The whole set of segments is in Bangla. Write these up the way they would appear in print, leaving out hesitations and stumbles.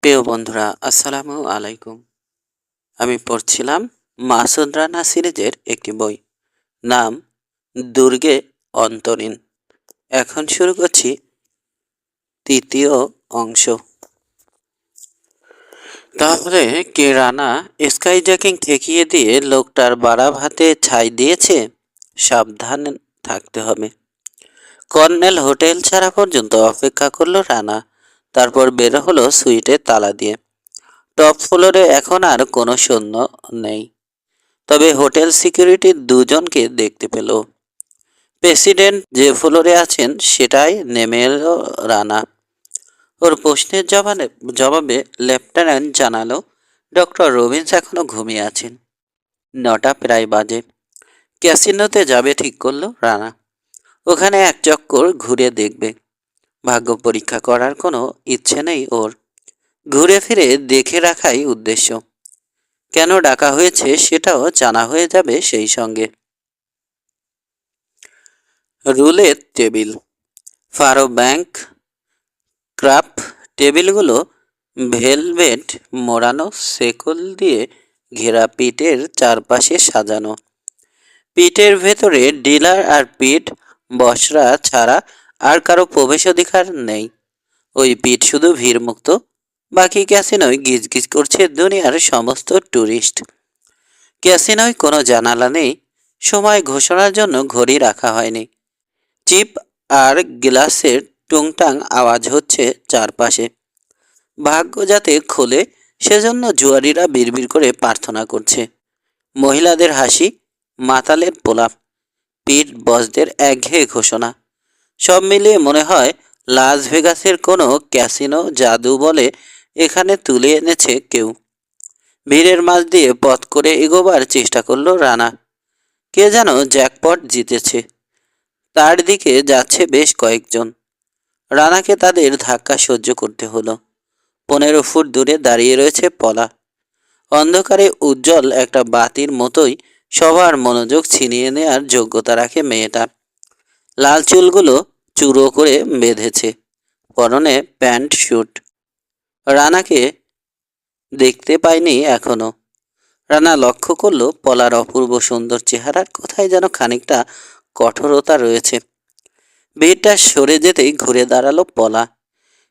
প্রিয় বন্ধুরা, আসসালামু আলাইকুম। আমি পড়ছিলাম মাসুদ রানা সিরিজের একটি বই, নাম দুর্গে অন্তরীণ। এখন শুরু করছি তৃতীয় অংশ। তাহলে কে রানা স্কাইজ্যাকিং ঠেকিয়ে দিয়ে লোকটার বাড়া ভাতে ছাই দিয়েছে? সাবধান থাকতে হবে। কর্নেল হোটেল ছাড়া পর্যন্ত অপেক্ষা করলো রানা, তারপর বের হলো সুইটে তালা দিয়ে। টপ ফ্লোরে এখন আর কোনো সৈন্য নেই, তবে হোটেল সিকিউরিটির দুজনকে দেখতে পেল। প্রেসিডেন্ট যে ফ্লোরে আছেন সেটাই নেমে এলো রানা। ওর প্রশ্নের জবাবে লেফটেন্যান্ট জানালো, ডক্টর রবিন্স এখনো ঘুমিয়ে আছেন। 9টা প্রায় বাজে। ক্যাসিনোতে যাবে ঠিক করলো রানা। ওখানে এক চক্কর ঘুরে দেখবে। ভাগ্য পরীক্ষা করার কোনো ইচ্ছে নেই ওর। ঘুরে ফিরে দেখে রাখাই উদ্দেশ্য। কেন ডাকা হয়েছে সেটাও জানা হয়ে যাবে সেই সঙ্গে। রুলের টেবিল, ফারো ব্যাংক, ক্রাপ টেবিলগুলো ভেলভেট মোড়ানো শেকল দিয়ে ঘেরা পিঠের চারপাশে সাজানো। পিঠের ভেতরে ডিলার আর পিঠ বসরা ছাড়া আর কারো প্রবেশাধিকার নেই। ওই পিঠ শুধু ভিড়মুক্ত, বাকি ক্যাসিনোয় গিজগিজ করছে দুনিয়ার সমস্ত ট্যুরিস্ট। ক্যাসিনোয় কোনো জানালা নেই, সময় ঘোষণার জন্য ঘড়ি রাখা হয়নি। চিপ আর গ্লাসের টুংটাং আওয়াজ হচ্ছে চারপাশে। ভাগ্য যাতে খোলে সেজন্য জুয়ারিরা বিড়বিড় করে প্রার্থনা করছে। মহিলাদের হাসি, মাতালের পোলাপ, পিট বসদের একঘেয়ে ঘোষণা, সব মিলিয়ে মনে হয় লাস ভেগাসের কোনো ক্যাসিনো জাদু বলে এখানে তুলে এনেছে কেউ। ভিড়ের মাঝ দিয়ে পথ করে এগোবার চেষ্টা করলো রানা। কে যেন জ্যাকপট জিতেছে, তার দিকে যাচ্ছে বেশ কয়েকজন। রানাকে তাদের ধাক্কা সহ্য করতে হলো। 15 ফুট দূরে দাঁড়িয়ে রয়েছে পলা। অন্ধকারে উজ্জ্বল একটা বাতির মতোই সবার মনোযোগ ছিনিয়ে নেওয়ার যোগ্যতা রাখে মেয়েটা। লাল চুলগুলো চূড়ো করে বেঁধেছে, পরনে প্যান্ট শুট। রানাকে দেখতে পায়নি এখনো। রানা লক্ষ্য করল পলার অপূর্ব সুন্দর চেহারার কোথায় যেন খানিকটা কঠোরতা রয়েছে। ভিড়টা সরে যেতেই ঘুরে দাঁড়ালো পলা।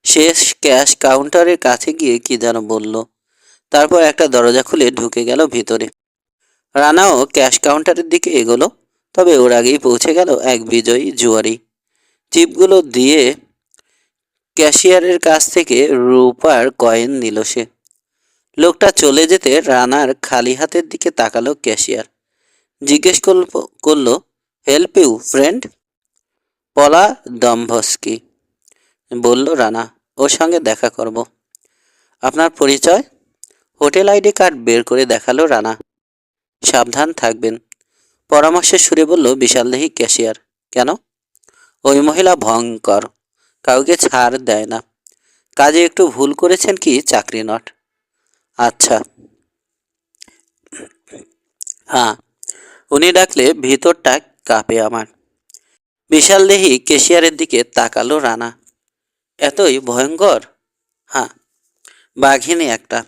শেষ ক্যাশ কাউন্টারের কাছে গিয়ে কি যেন বলল, তারপর একটা দরজা খুলে ঢুকে গেল ভিতরে। রানাও ক্যাশ কাউন্টারের দিকে এগোলো, তবে ওর আগেই পৌঁছে গেল এক বিজয়ী জুয়ারি। চিপগুলো দিয়ে ক্যাশিয়ারের কাছ থেকে রূপার কয়েন নিল সে। লোকটা চলে যেতে রানার খালি হাতের দিকে তাকালো ক্যাশিয়ার। জিজ্ঞেস করলো, হেল্প ইউ ফ্রেন্ড? পলা দম্ভস্কি, বলল রানা। ওর সঙ্গে দেখা করব। আপনার পরিচয়? হোটেল আইডি কার্ড বের করে দেখালো রানা। সাবধান থাকবেন, পরামর্শের সুরে বলল বিশালদেহী ক্যাশিয়ার। কেন? ওই মহিলা ভয়ঙ্কর, কাউকে ছাড় দেয় না। কাজে একটু ভুল করেছেন কি চাকরি নট? আচ্ছা, হ্যাঁ, উনি ডাকলে ভিতরটা কাঁপে আমার। বিশালদেহী ক্যাশিয়ারের দিকে তাকালো রানা। এতই ভয়ঙ্কর? হ্যাঁ, বাঘিনী একটা।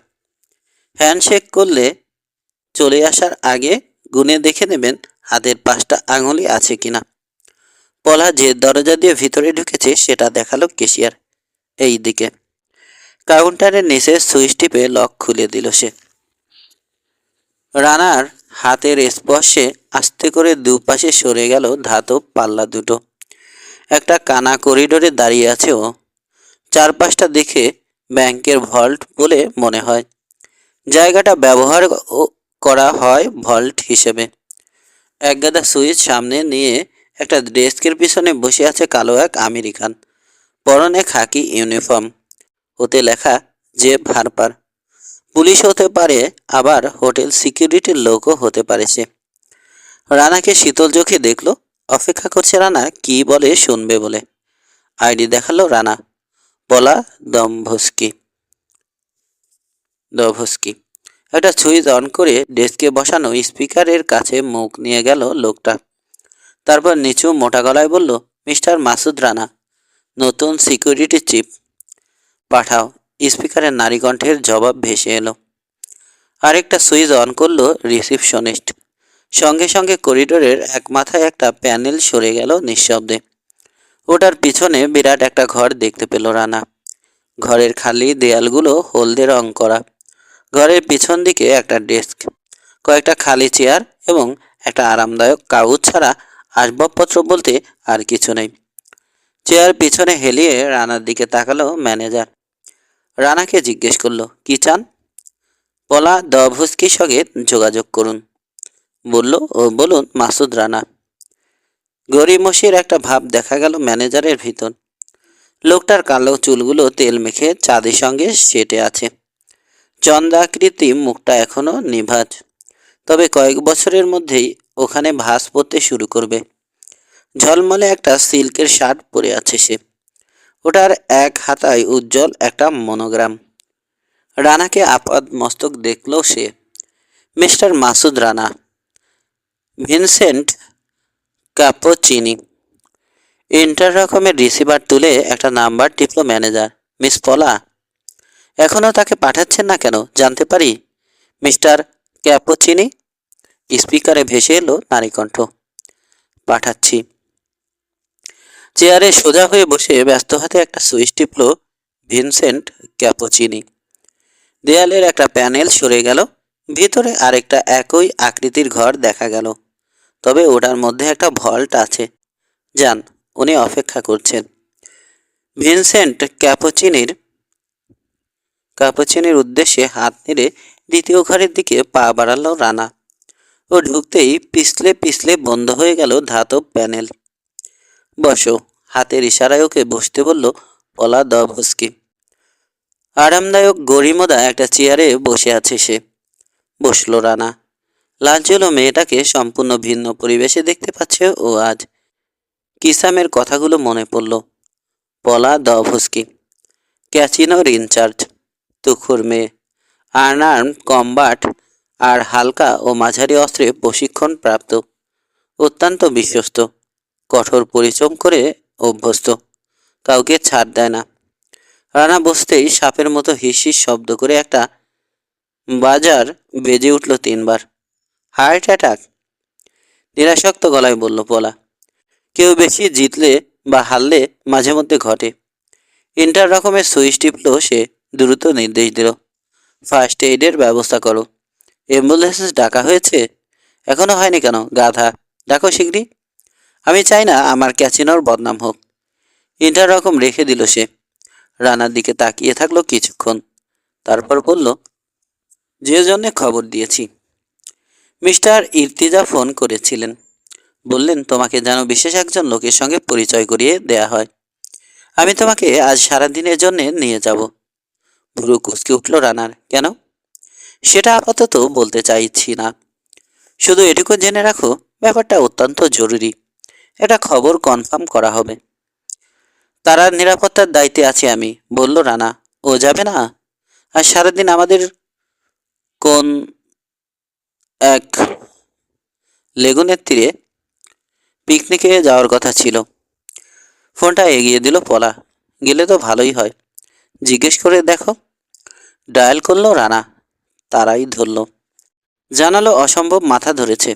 হ্যান্ডশেক করলে চলে আসার আগে গুনে দেখে নেবেন হাতের 5টা আঙুলি আছে কিনা। পলা যে দরজা দিয়ে ভিতরে ঢুকেছে সেটা দেখালো ক্যাশিয়ার। এই দিকে। কাউন্টারের নিচে সুইচ টিপে লক খুলে দিল সে। রানার হাতের স্পর্শে আস্তে করে দুপাশে সরে গেল ধাতব পাল্লা দুটো। একটা কানা করিডোরে দাঁড়িয়ে আছে ও। চারপাশটা দেখে ব্যাংকের ভল্ট বলে মনে হয়। জায়গাটা ব্যবহার করা হয় ভল্ট হিসেবে। একগাদা সুইচ সামনে নিয়ে একটা ডেস্কের পিছনে বসে আছে কালো এক আমেরিকান, পরনে খাকি ইউনিফর্ম, ওতে লেখা জেফ হারপার। পুলিশ হতে পারে, আবার হোটেল সিকিউরিটির লোকও হতে পারে সে। রানাকে শীতল চোখে দেখলো, অপেক্ষা করছে রানা কি বলে শুনবে বলে। আইডি দেখালো রানা, পলা দম্ভস্কি। একটা সুইচ অন করে ডেস্কে বসানো স্পিকারের কাছে মুখ নিয়ে গেল লোকটা। তারপর নিচু মোটা গলায় বলল, মিস্টার মাসুদ রানা, নতুন সিকিউরিটি চিফ। পাঠাও, স্পিকারের নারী কণ্ঠের জবাব ভেসে এলো। আরেকটা সুইচ অন করলো রিসিপশনিস্ট। সঙ্গে সঙ্গে করিডোরের এক মাথায় একটা প্যানেল সরে গেল নিঃশব্দে। ওটার পিছনে বিরাট একটা ঘর দেখতে পেল রানা। ঘরের খালি দেয়ালগুলো হলদে রং করা। ঘরের পিছন দিকে একটা ডেস্ক, কয়েকটা খালি চেয়ার এবং একটা আরামদায়ক কাউচ ছাড়া আসবাবপত্র বলতে আর কিছু নেই। চেয়ার পিছনে হেলিয়ে রানার দিকে তাকালো ম্যানেজার। রানাকে জিজ্ঞেস করলো, কি চান? পলা দভস্কির সঙ্গে যোগাযোগ করুন বলুন মাসুদ রানা। গরিমসির একটা ভাব দেখা গেল ম্যানেজারের ভিতর। লোকটার কালো চুলগুলো তেল মেখে চাঁদের সঙ্গে সেটে আছে। চন্দ্রাকৃতি মুখটা এখনো নিভাঁজ, তবে কয়েক বছরের মধ্যেই ওখানে ভাঁজ পড়তে শুরু করবে। ঝলমলে একটা সিল্কের শার্ট পরে আছে সে। ওটার এক হাতায় উজ্জ্বল একটা মনোগ্রাম। রানাকে আপাদ মস্তক দেখল সে। Mister Masud Rana, Vincent Capocini. ইন্টার রকমের রিসিভার তুলে একটা নাম্বার টিপল ম্যানেজার। মিস পলা, এখনও তাকে পাঠাচ্ছেন না কেন জানতে পারি? মিস্টার ক্যাপোচিনি। স্পিকারে ভেসে এলো নারী কণ্ঠ। পাঠাচ্ছি। চেয়ারে সোজা হয়ে বসে ব্যস্ত হাতে একটা সুইচ টিপল ভিনসেন্ট ক্যাপোচিনি। দেয়ালের একটা প্যানেল সরে গেল। ভিতরে আরেকটা একই আকৃতির ঘর দেখা গেল, তবে ওটার মধ্যে একটা ভল্ট আছে। যান, উনি অপেক্ষা করছেন। ভিনসেন্ট ক্যাপোচিনির উদ্দেশ্যে হাত নেড়ে দ্বিতীয় ঘরের দিকে পা বাড়ালো রানা। ও ঢুকতেই পিছলে পিছলে বন্ধ হয়ে গেল ধাতব প্যানেল। বসো। হাতের ইশারায় ওকে বসতে বলল পলা দভস্কি। আরামদায়ক গরিমদা একটা চেয়ারে বসে আছে সে। বসল রানা। লালচেলো মেয়েটাকে সম্পূর্ণ ভিন্ন পরিবেশে দেখতে পাচ্ছে ও আজ। কিসামের কথাগুলো মনে পড়ল। পলা দভস্কি, ক্যাচিনোর ইনচার্জ, তুখুর মেয়ে, আনআর্মড কম্বাট আর হালকা ও মাঝারি অস্ত্রে প্রশিক্ষণ প্রাপ্ত, অত্যন্ত বিশ্বস্ত, কঠোর পরিশ্রম করে অভ্যস্ত, কাউকে ছাড় দেয় না। রানা বসতেই সাপের মতো হিসিস শব্দ করে একটা বাজার বেজে উঠল 3 বার। Heart attack? নিরাসক্ত গলায় বলল পলা। কেউ বেশি জিতলে বা হারলে মাঝে মধ্যে ঘটে। ইন্টার রকমের সুইচ টিপল সে। দ্রুত নির্দেশ দিল, ফার্স্ট এইডের ব্যবস্থা করো। অ্যাম্বুলেন্স ডাকা হয়েছে? এখনো হয়নি কেন গাধা? ডাকো শিগগিরই। আমি চাই না আমার ক্যাচিনোর বদনাম হোক। ইন্টার রকম রেখে দিল সে। রানার দিকে তাকিয়ে থাকলো কিছুক্ষণ, তারপর বলল, যে জন্যে খবর দিয়েছি। মিস্টার ইর্তিজা ফোন করেছিলেন। বললেন তোমাকে যেন বিশেষ একজন লোকের সঙ্গে পরিচয় করিয়ে দেয়া হয়। আমি তোমাকে আজ সারাদিনের জন্য নিয়ে যাব। ভুরু কুঁচকে উঠল রানার। কেন? সেটা আপাতত বলতে চাইছি না। শুধু এটুকু জেনে রাখো, ব্যাপারটা অত্যন্ত জরুরি। এটা খবর কনফার্ম করা হবে। তারার নিরাপত্তার দায়িত্বে আছি আমি, বলল রানা। ও যাবে না? আর সারাদিন আমাদের কোন এক লেগুনের তীরে পিকনিকে যাওয়ার কথা ছিল। ফোনটা এগিয়ে দিল পলা। গেলে তো ভালোই হয়, জিজ্ঞেস করে দেখো। ডায়াল করলো রানা। তারাই ধরল। জানালো অসম্ভব মাথা ধরেছে,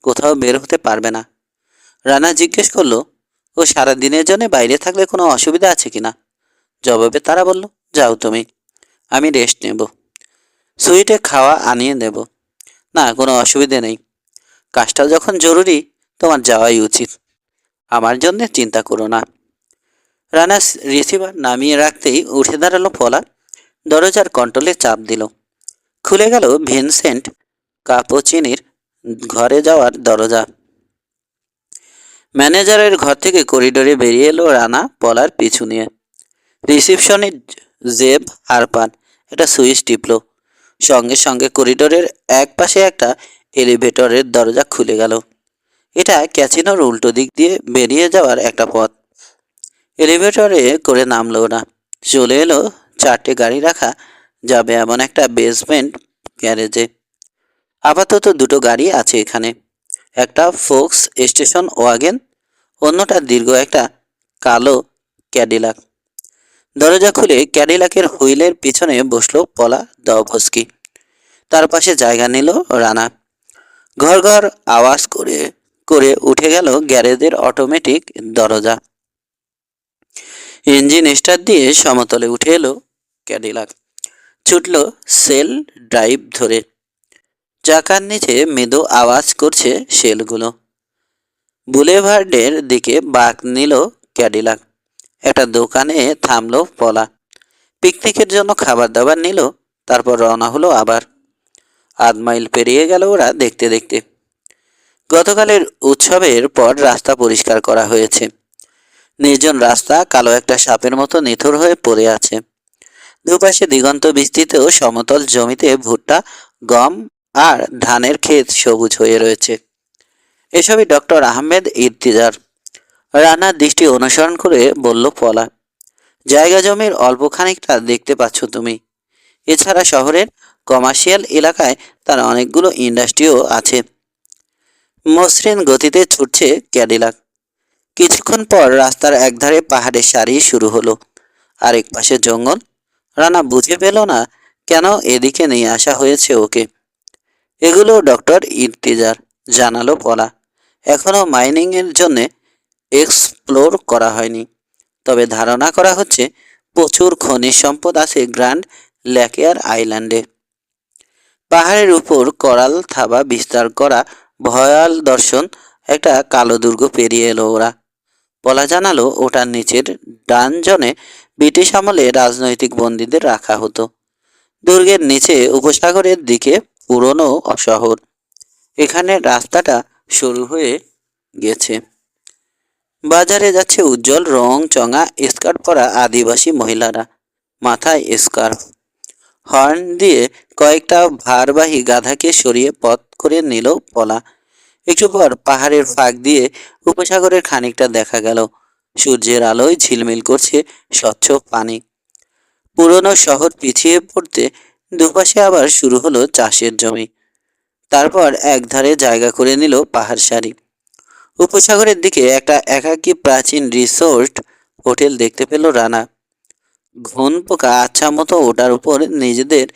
কোথাও বের হতে পারবে না। রানা জিজ্ঞেস করলো, ও সারা দিনের জন্য বাইরে থাকলে কোনো অসুবিধা আছে কিনা? জবাবে তারা বলল, যাও তুমি, আমি রেস্ট নেব, সুইটে খাওয়া আনিয়ে দেব। না, কোনো অসুবিধে নেই। কাজটা যখন জরুরি তোমার যাওয়াই উচিত। আমার জন্য চিন্তা করো না। রানা রিসিভার নামিয়ে রাখতেই উঠে দাঁড়ালো পলা। দরজার কন্ট্রোলে চাপ দিল। খুলে গেল ভিনসেন্ট কাপোচিনির ঘরে যাওয়ার দরজা। ম্যানেজারের ঘর থেকে করিডোরে বেরিয়ে এলো রানা পলার পিছু নিয়ে। রিসিপশনে জেব হারপান একটা সুইচ টিপল। সঙ্গে সঙ্গে করিডোরের এক পাশে একটা এলিভেটরের দরজা খুলে গেল। এটা ক্যাচিনোর উল্টো দিক দিয়ে বেরিয়ে যাওয়ার একটা পথ। এলিভেটরে করে নামলো ওরা। চলে এলো 4টে গাড়ি রাখা যাবে এমন একটা বেসমেন্ট গ্যারেজে। আপাতত 2টো গাড়ি আছে এখানে, একটা ফোক্স স্টেশন ওয়াগন, অন্যটা দীর্ঘ একটা কালো ক্যাডিলাক। দরজা খুলে ক্যাডিলাকের হুইলের পিছনে বসলো পলা দভস্কি। তার পাশে জায়গা নিল রানা। ঘর ঘর আওয়াজ করে করে উঠে গেল গ্যারেজের অটোমেটিক দরজা। ইঞ্জিন স্টার্ট দিয়ে সমতলে উঠে এলো ক্যাডিলাক। ছুটল সেল ড্রাইভ ধরে। চাকার নিচে মৃদু আওয়াজ করছে সেলগুলো। বুলেভার্ডের দিকে বাঁক নিল ক্যাডিলাক। একটা দোকানে থামলো পলা। পিকনিকের জন্য খাবার দাবার নিল। তারপর রওনা হলো আবার। 8 মাইল পেরিয়ে গেল ওরা দেখতে দেখতে। গতকালের উৎসবের পর রাস্তা পরিষ্কার করা হয়েছে। নির্জন রাস্তা কালো একটা সাপের মতো নিথর হয়ে পড়ে আছে। দুপাশে দিগন্ত বিস্তৃত সমতল জমিতে ভুট্টা, গম আর ধানের ক্ষেত সবুজ হয়ে রয়েছে। এসবই ডক্টর আহমেদ ইর্তিজার। রানার দৃষ্টি অনুসরণ করে বলল পলা, জায়গা জমির অল্প খানিকটা দেখতে পাচ্ছ তুমি। এছাড়া শহরের কমার্শিয়াল এলাকায় তার অনেকগুলো ইন্ডাস্ট্রিও আছে। মসৃণ গতিতে ছুটছে ক্যাডিলাক। কিছুক্ষণ পর রাস্তার একধারে পাহাড়ের সারি শুরু হলো। আরেক পাশে জঙ্গল। রানা বুঝে পেল না কেন এদিকে নিয়ে আসা হয়েছে ওকে। এগুলো ডক্টর ইর্তিজার, জানালো পলা। এখনো মাইনিং এর জন্য এক্সপ্লোর করা হয়নি, তবে ধারণা করা হচ্ছে প্রচুর খনিজ সম্পদ আছে গ্র্যান্ড ল্যাকেয়ার আইল্যান্ডে। পাহাড়ের উপর করাল থাবা বিস্তার করা ভয়াল দর্শন একটা কালো দুর্গ পেরিয়ে এলো ওরা। পলা জানালো ওটার নিচের ডানজনে ব্রিটিশ আমলে রাজনৈতিক বন্দীদের রাখা হতো। দুর্গের নিচে উপসাগরের দিকে পুরনো শহর। এখানে রাস্তাটা শুরু হয়ে গেছে। বাজারে যাচ্ছে উজ্জ্বল রং চঙা স্কার্ট পরা আদিবাসী মহিলারা, মাথায় স্কার্ফ। হর্ন দিয়ে কয়েকটা ভারবাহী গাধাকে সরিয়ে পথ করে নিল পলা। একটু পর পাহাড়ের ফাঁক দিয়ে উপসাগরের খানিকটা দেখা গেল। সূর্যের আলোয় ঝিলমিল করছে স্বচ্ছ পানি। পুরনো শহর পিছিয়ে পড়তে দুপাশে আবার শুরু হলো চাষের জমি। তারপর একধারে জায়গা করে নিল পাহাড় সারি। উপসাগরের দিকে একটা একাকী প্রাচীন রিসোর্ট হোটেল দেখতে পেল রানা। ঘুন পোকা আচ্ছা মতো ওটার উপর নিজেদের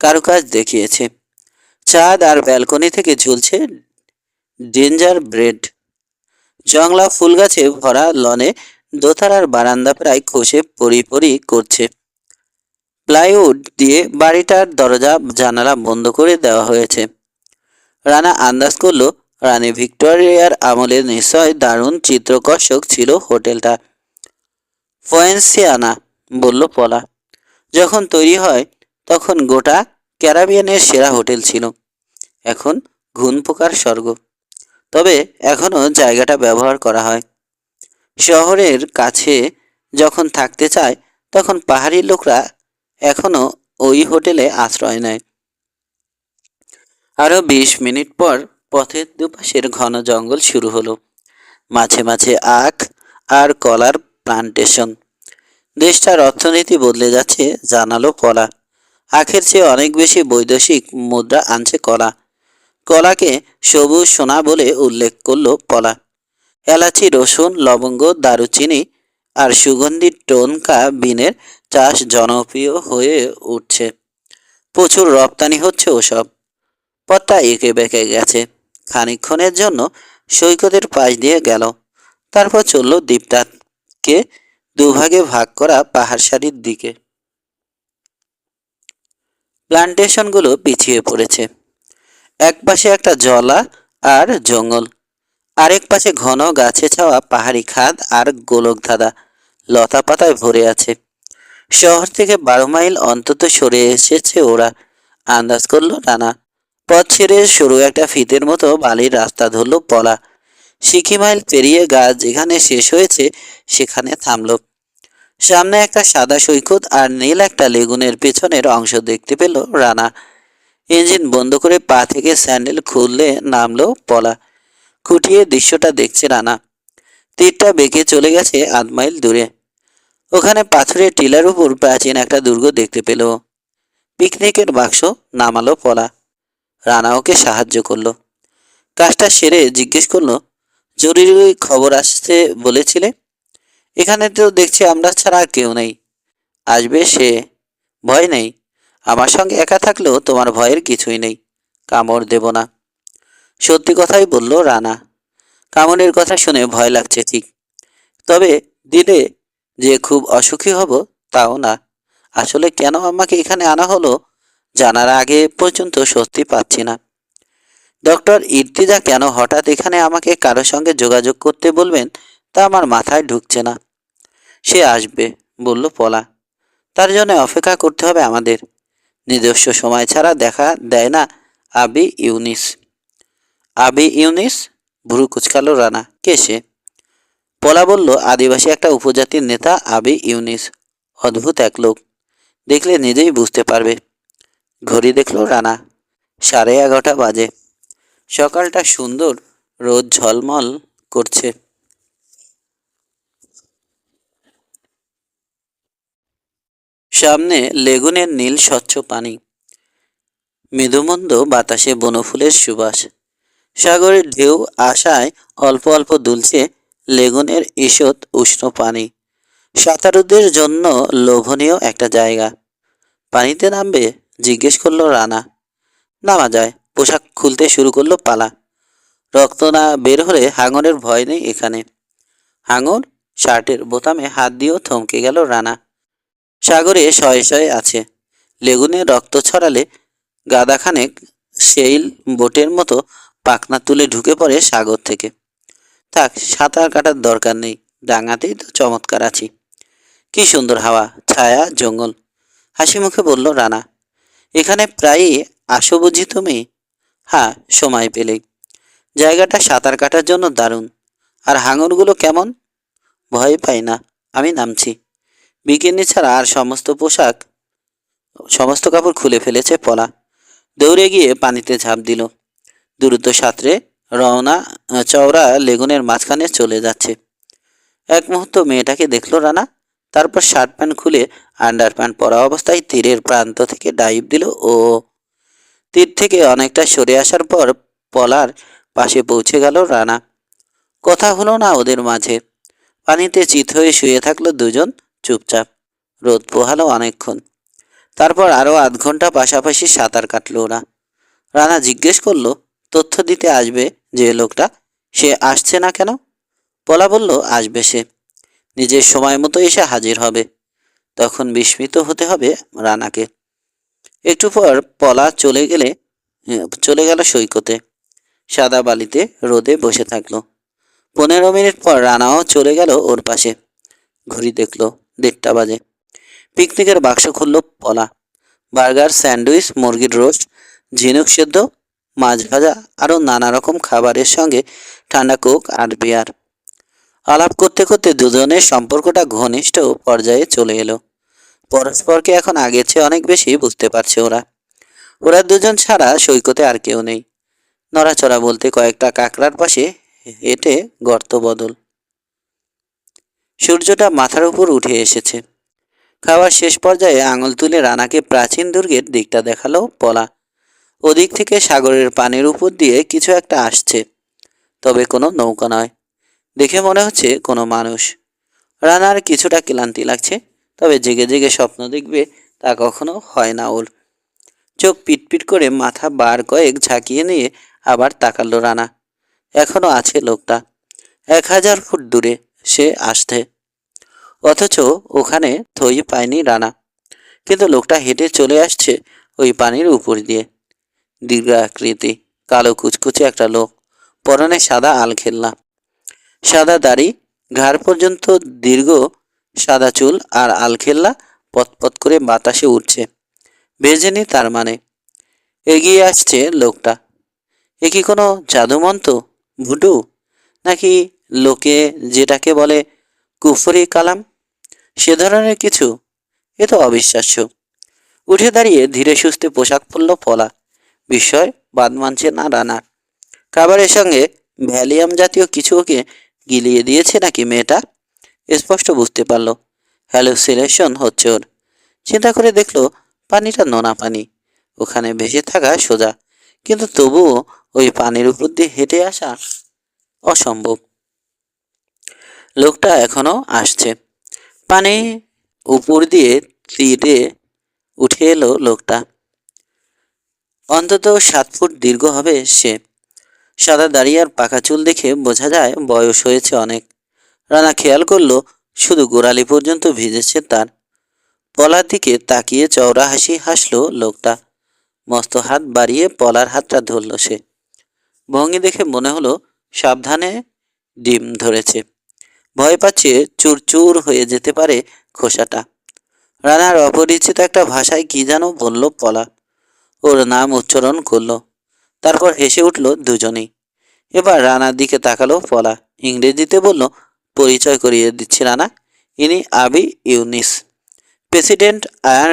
কারুকাজ দেখিয়েছে। ছাদ আর ব্যালকনি থেকে ঝুলছে ডেঞ্জার ব্রেড। জংলা ফুল গাছে ভরা লনে দোতলার বারান্দা প্রায় খসে পরি করছে। প্লাইউড দিয়ে বাড়িটার দরজা জানালা বন্ধ করে দেওয়া হয়েছে। রানা আন্দাজ করলো রানী ভিক্টোরিয়ার আমলে নিশ্চয় দারুণ চিত্রকর্ষক ছিল হোটেলটা। ফয়েন্সিয়ানা, বলল পলা। যখন তৈরি হয় তখন গোটা ক্যারাবিয়ানের সেরা হোটেল ছিল। এখন ঘুন পোকার স্বর্গ। তবে এখনো জায়গাটা ব্যবহার করা হয়। শহরের কাছে যখন থাকতে চায় তখন পাহাড়ি লোকরা এখনো ওই হোটেলে আশ্রয় নেয়। আরো 20 মিনিট পর পথের দুপাশের ঘন জঙ্গল শুরু হলো। মাঝে মাঝে আখ আর কলার প্লান্টেশন। দেশটার অর্থনীতি বদলে যাচ্ছে, জানালো পলা। আখের চেয়ে অনেক বেশি বৈদেশিক মুদ্রা আনছে কলা। কলাকে সবুজ সোনা বলে উল্লেখ করলো পলা। এলাচি, রসুন, লবঙ্গ, দারুচিনি আর সুগন্ধি টোনকা বিনের চাষ জনপ্রিয় হয়ে উঠছে। প্রচুর রপ্তানি হচ্ছে ওসব। পথটা এঁকে বেঁকে গেছে। খানিকক্ষণের জন্য সৈকতের পাশ দিয়ে গেল। তারপর চলল দ্বীপটাকে দুভাগে ভাগ করা পাহাড় সারির দিকে। প্লান্টেশনগুলো পিছিয়ে পড়েছে। এক পাশে একটা জলা আর জঙ্গল, আরেক পাশে ঘন গাছে ছাওয়া পাহাড়ি খাদ আর গোলকধাঁধা লতা পাতায় ভরে আছে। শহর থেকে 12 মাইল অন্তত সরে এসেছে ওরা, আন্দাজ করলো রানা। পথ ছেড়ে সরু একটা ফিতের মতো বালির রাস্তা ধরল পলা। সিকি মাইল পেরিয়ে গাছ যেখানে শেষ হয়েছে সেখানে থামল। সামনে একটা সাদা সৈকত আর নীল একটা লেগুনের পেছনের অংশ দেখতে পেল রানা। ইঞ্জিন বন্ধ করে পা থেকে স্যান্ডেল খুললে নামলো পলা। খুঁটিয়ে দৃশ্যটা দেখছে রানা। তীরটা বেঁকে চলে গেছে 8 মাইল দূরে। ওখানে পাথরের টিলার উপর প্রাচীন একটা দুর্গ দেখতে পেল। পিকনিকের বাক্স নামালো পলা। রানা ওকে সাহায্য করলো। কাজটা সেরে জিজ্ঞেস করলো, জরুরি খবর আসতে বলেছিলে? এখানে তো দেখছি আমরা ছাড়া আর কেউ নেই। আসবে সে, ভয় নেই। আমার সঙ্গে একা থাকলেও তোমার ভয়ের কিছুই নেই। কামড় দেব না। সত্যি কথাই বলল রানা। কামড়ের কথা শুনে ভয় লাগছে ঠিক, তবে দিলে যে খুব অসুখী হব তাও না। আসলে কেন আমাকে এখানে আনা হলো জানার আগে পর্যন্ত সত্যি পাচ্ছি না। ডক্টর ইর্তিজা কেন হঠাৎ এখানে আমাকে কারোর সঙ্গে যোগাযোগ করতে বলবেন তা আমার মাথায় ঢুকছে না। সে আসবে বলল পলা, তার জন্য অপেক্ষা করতে হবে আমাদের। নিজস্ব সময় ছাড়া দেখা দেয় না আবি ইউনিস। আবি ইউনিস? ভুরু কুচকালো রানা। কে সে? পলা বলল, আদিবাসী একটা উপজাতির নেতা আবি ইউনিস। অদ্ভুত এক লোক, দেখলে নিজেই বুঝতে পারবে। ঘড়ি দেখলো রানা, 11:30 বাজে। সকালটা সুন্দর, রোদ ঝলমল করছে। সামনে লেগুনের নীল স্বচ্ছ পানি, মৃদুমন্দ বাতাসে বনফুলের সুবাস। সাগরের ঢেউ আশায় অল্প অল্প দুলছে লেগুনের ঈষৎ উষ্ণ পানি। সাঁতারুদের জন্য লোভনীয় একটা জায়গা। পানিতে নামবে? জিজ্ঞেস করলো রানা। নামা যায়। পোশাক খুলতে শুরু করলো পালা। রক্ত না বের হলে হাঙরের ভয় নেই এখানে। হাঙর? শার্টের বোতামে হাত দিয়েও থমকে গেল রানা। সাগরে শয়ে শয়ে আছে। লেগুনে রক্ত ছড়ালে গাদাখানেক সেইল বোটের মতো পাখনা তুলে ঢুকে পড়ে সাগর থেকে। থাক, সাঁতার কাটার দরকার নেই, ডাঙাতেই তো চমৎকার আছি। কি সুন্দর হাওয়া, ছায়া, জঙ্গল। হাসি মুখে বলল রানা। এখানে প্রায়ই আসো বুঝি তুমি? হ্যাঁ, সময় পেলেই। জায়গাটা সাঁতার কাটার জন্য দারুণ। আর হাঙরগুলো কেমন? ভয় পাই না, আমি নামছি। বিকিনি ছাড়া আর সমস্ত কাপড় খুলে ফেলেছে পলা। দৌড়ে গিয়ে পানিতে ঝাঁপ দিল। দ্রুত সাঁতরে রওনা চওড়া লেগুনের মাঝখানে চলে যাচ্ছে। এক মুহূর্ত মেয়েটাকে দেখলো রানা, তারপর শার্ট প্যান্ট খুলে আন্ডার প্যান্ট পরা অবস্থায় তীরের প্রান্ত থেকে ডাইভ দিল ও। তীর থেকে অনেকটা সরে আসার পর পলার পাশে পৌঁছে গেল রানা। কথা হলো না ওদের মাঝে। পানিতে চিত হয়ে শুয়ে থাকলো দুজন চুপচাপ। রোদ পোহালো অনেকক্ষণ। তারপর আরো আধ ঘন্টা পাশাপাশি সাঁতার কাটলো ওরা। রানা জিজ্ঞেস করলো, তথ্য দিতে আসবে যে লোকটা, সে আসছে না কেন? পলা বলল, আসবে সে। নিজের সময় মতো এসে হাজির হবে। তখন বিস্মিত হতে হবে রানাকে। একটু পর পলা চলে গেল সৈকতে। সাদা বালিতে রোদে বসে থাকলো। 15 মিনিট পর রানাও চলে গেল ওর পাশে। ঘড়ি দেখলো, 1:30 বাজে। পিকনিকের বাক্স খুললো পলা। বার্গার, স্যান্ডউইচ, মুরগির রোস্ট, ঝিনুক সেদ্ধ, মাছ ভাজা, আরও নানা রকম খাবারের সঙ্গে ঠান্ডা কোক আর বিয়ার। আলাপ করতে করতে দুজনের সম্পর্কটা ঘনিষ্ঠ পর্যায়ে চলে এলো। পরস্পরকে এখন আগের চেয়ে অনেক বেশি বুঝতে পারছে ওরা। ওরা দুজন ছাড়া সৈকতে আর কেউ নেই। নড়াচড়া বলতে কয়েকটা কাঁকড়ার পাশে হেঁটে গর্ত বদল। সূর্যটা মাথার উপর উঠে এসেছে। খাওয়ার শেষ পর্যায়ে আঙুল তুলে রানাকে প্রাচীন দুর্গের দিকটা দেখালো পলা। ওদিক থেকে সাগরের পানির উপর দিয়ে কিছু একটা আসছে, তবে কোনো নৌকা নয়। দেখে মনে হচ্ছে কোনো মানুষ। রানার কিছুটা ক্লান্তি লাগছে, তবে জেগে জেগে স্বপ্ন দেখবে তা কখনো হয় না ওর। চোখ পিটপিট করে মাথা বার কয়েক ঝাঁকিয়ে নিয়ে আবার তাকালো রানা। এখনো আছে লোকটা, 1000 ফুট দূরে সে আসছে। অথচ ওখানে থই পায়নি রানা। কিন্তু লোকটা হেঁটে চলে আসছে ওই পানির উপর দিয়ে। দীর্ঘাকৃতি, কালো কুচকুচে একটা লোক, পরনে সাদা আলখেল্লা, সাদা দাড়ি, ঘাড় পর্যন্ত দীর্ঘ সাদা চুল আর আলখেল্লা পতপত করে বাতাসে উঠছে। বেজেনি তার মানে। এগিয়ে আসছে লোকটা। এ কি কোনো জাদুমন্ত্র, ভুডু, নাকি লোকে যেটাকে বলে কুফরি কালাম, সে ধরনের কিছু? এ তো অবিশ্বাস্য। উঠে দাঁড়িয়ে ধীরে সুস্থে পোশাক পরল পলা। বিস্ময় বাদ মানছে না রানার। খাবারের সঙ্গে ভ্যালিয়াম জাতীয় কিছু ওকে গিলিয়ে দিয়েছে নাকি মেয়েটা, স্পষ্ট বুঝতে পারল। হ্যালুসিনেশন হচ্ছে ওর। চিন্তা করে দেখলো পানিটা নোনা পানি, ওখানে ভেসে থাকা সোজা, কিন্তু তবুও ওই পানির উপর দিয়ে হেঁটে আসা অসম্ভব। লোকটা এখনো আসছে। পানি উপর দিয়ে তীরে উঠে এলো লোকটা। অন্তত 7 ফুট দীর্ঘ হবে সে। সাদা দাড়ি আর পাকা চুল দেখে বোঝা যায় বয়স হয়েছে অনেক। রানা খেয়াল করলো শুধু গোড়ালি পর্যন্ত ভিজেছে তার। পলার দিকে তাকিয়ে চওড়া হাসি হাসলো লোকটা। মস্ত হাত বাড়িয়ে পলার হাতটা ধরল সে। ভঙ্গি দেখে মনে হলো সাবধানে ডিম ধরেছে। ভয় পাচ্ছে চুরচুর হয়ে যেতে পারে খোসাটা। রানার অপরিচিত একটা ভাষায় কি যেন বলল পলা। ওর নাম উচ্চারণ করলো। তারপর হেসে উঠল দুজনেই। এবার রানার দিকে তাকালো পলা। ইংরেজিতে বলল, পরিচয় করিয়ে দিচ্ছি রানা, ইনি আবি ইউনিস, প্রেসিডেন্ট আয়ান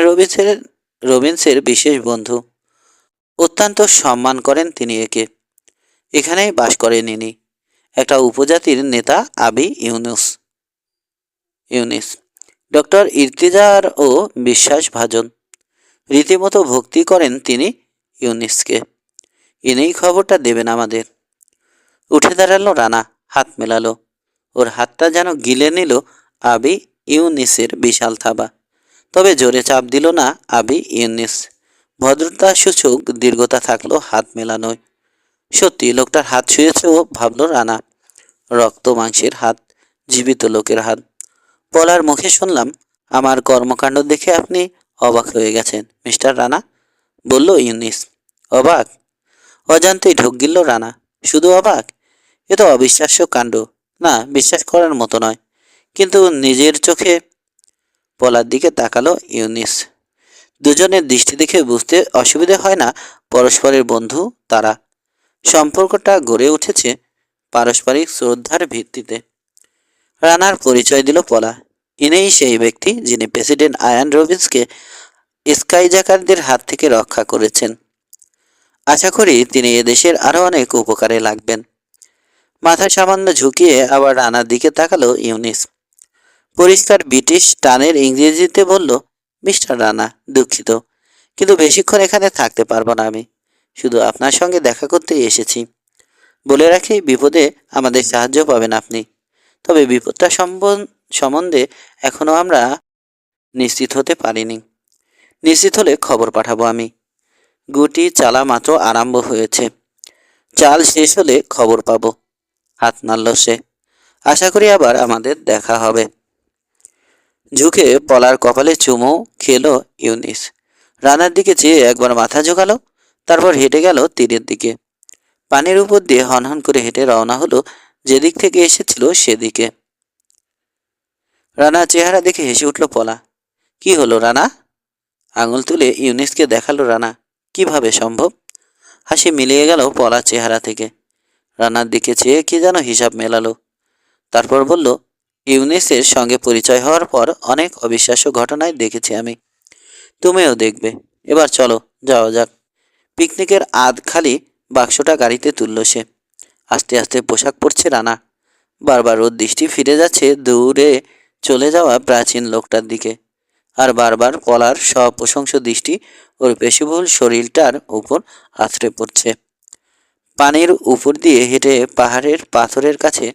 রবিন্সের বিশেষ বন্ধু। অত্যন্ত সম্মান করেন তিনি একে। এখানেই বাস করেন ইনি, একটা উপজাতির নেতা আবি ইউনিস। ডক্টর ইর্তিজার ও বিশ্বাসভাজন। রীতিমতো ভক্তি করেন তিনি ইউনিসকে। ইনিই খবরটা দেবেন আমাদের। উঠে দাঁড়ালো রানা, হাত মেলালো। ওর হাতটা যেন গিলে নিল আবি ইউনিসের বিশাল থাবা। তবে জোরে চাপ দিল না আবি ইউনিস। ভদ্রতা সূচক দীর্ঘতা থাকলো হাত মেলানোয়। সত্যি লোকটার হাত ছুঁয়েছে ও, ভাবল রানা। রক্ত মাংসের হাত, জীবিত লোকের হাত। পলার মুখে শুনলাম, আমার কর্মকাণ্ড দেখে আপনি অবাক হয়ে গেছেন মিস্টার রানা, বলল ইউনিস। অবাক? অজান্তেই ঢোক গিলল রানা। শুধু অবাক? এ তো অবিশ্বাস্য কাণ্ড। না, বিশ্বাস করার মতো নয়। কিন্তু নিজের চোখে। পলার দিকে তাকালো ইউনিস। দুজনের দৃষ্টি দেখে বুঝতে অসুবিধে হয় না পরস্পরের বন্ধু তারা। সম্পর্কটা গড়ে উঠেছে পারস্পরিক শ্রদ্ধার ভিত্তিতে। রানার পরিচয় দিল পলা। ইনিই সেই ব্যক্তি যিনি প্রেসিডেন্ট আয়ান রবিন্সকে স্কাইজ্যাকারদের হাত থেকে রক্ষা করেছেন। আশা করি তিনি এদেশের আরো অনেক উপকারে লাগবেন। মাথা সামান্য ঝুঁকিয়ে আবার রানার দিকে তাকালো ইউনিস। পরিষ্কার ব্রিটিশ টানের ইংরেজিতে বলল, মিস্টার রানা, দুঃখিত, কিন্তু বেশিক্ষণ এখানে থাকতে পারবো না আমি। শুধু আপনার সঙ্গে দেখা করতেই এসেছি। বলে রাখি, বিপদে আমাদের সাহায্য পাবেন আপনি। তবে বিপদটা সম্বন্ধে এখনো আমরা নিশ্চিত হতে পারিনি। নিশ্চিত হলে খবর পাঠাবো আমি। গুটি চালা মাত্র আরম্ভ হয়েছে। চাল শেষ হলে খবর পাবো। হাত নাড়ল সে। আশা করি আবার আমাদের দেখা হবে। ঝুঁকে পলার কপালে চুমু খেলো ইউনিস। রানার দিকে চেয়ে একবার মাথা ঝোঁকালো। তারপর হেঁটে গেল তীরের দিকে। পানির উপর দিয়ে হনহন করে হেঁটে রওনা হলো যেদিক থেকে এসেছিল সেদিকে। রানার চেহারা দেখে হেসে উঠল পলা। কি হলো রানা? আঙুল তুলে ইউনিসকে দেখালো রানা। কিভাবে সম্ভব? হাসি মিলিয়ে গেল পলার চেহারা থেকে। রানার দিকে চেয়ে কি যেন হিসাব মেলালো। তারপর বলল, ইউনিসের সঙ্গে পরিচয় হওয়ার পর অনেক অবিশ্বাস্য ঘটনায় দেখেছি আমি। তুমিও দেখবে। এবার চলো, যাওয়া যাক। পিকনিকের আধ খালি বাক্সটা গাড়িতে তুলল সে। আস্তে আস্তে পোশাক পরছে রানা। বারবার ওর দৃষ্টি ফিরে যাচ্ছে দূরে চলে যাওয়া প্রাচীন লোকটার দিকে। আর বারবার পলার সপ্রশংস দৃষ্টি ওর পেশিবহুল শরীরটার উপর আছড়ে পড়ছে। পানির উপর দিয়ে হেঁটে পাহাড়ের পাথরের কাছে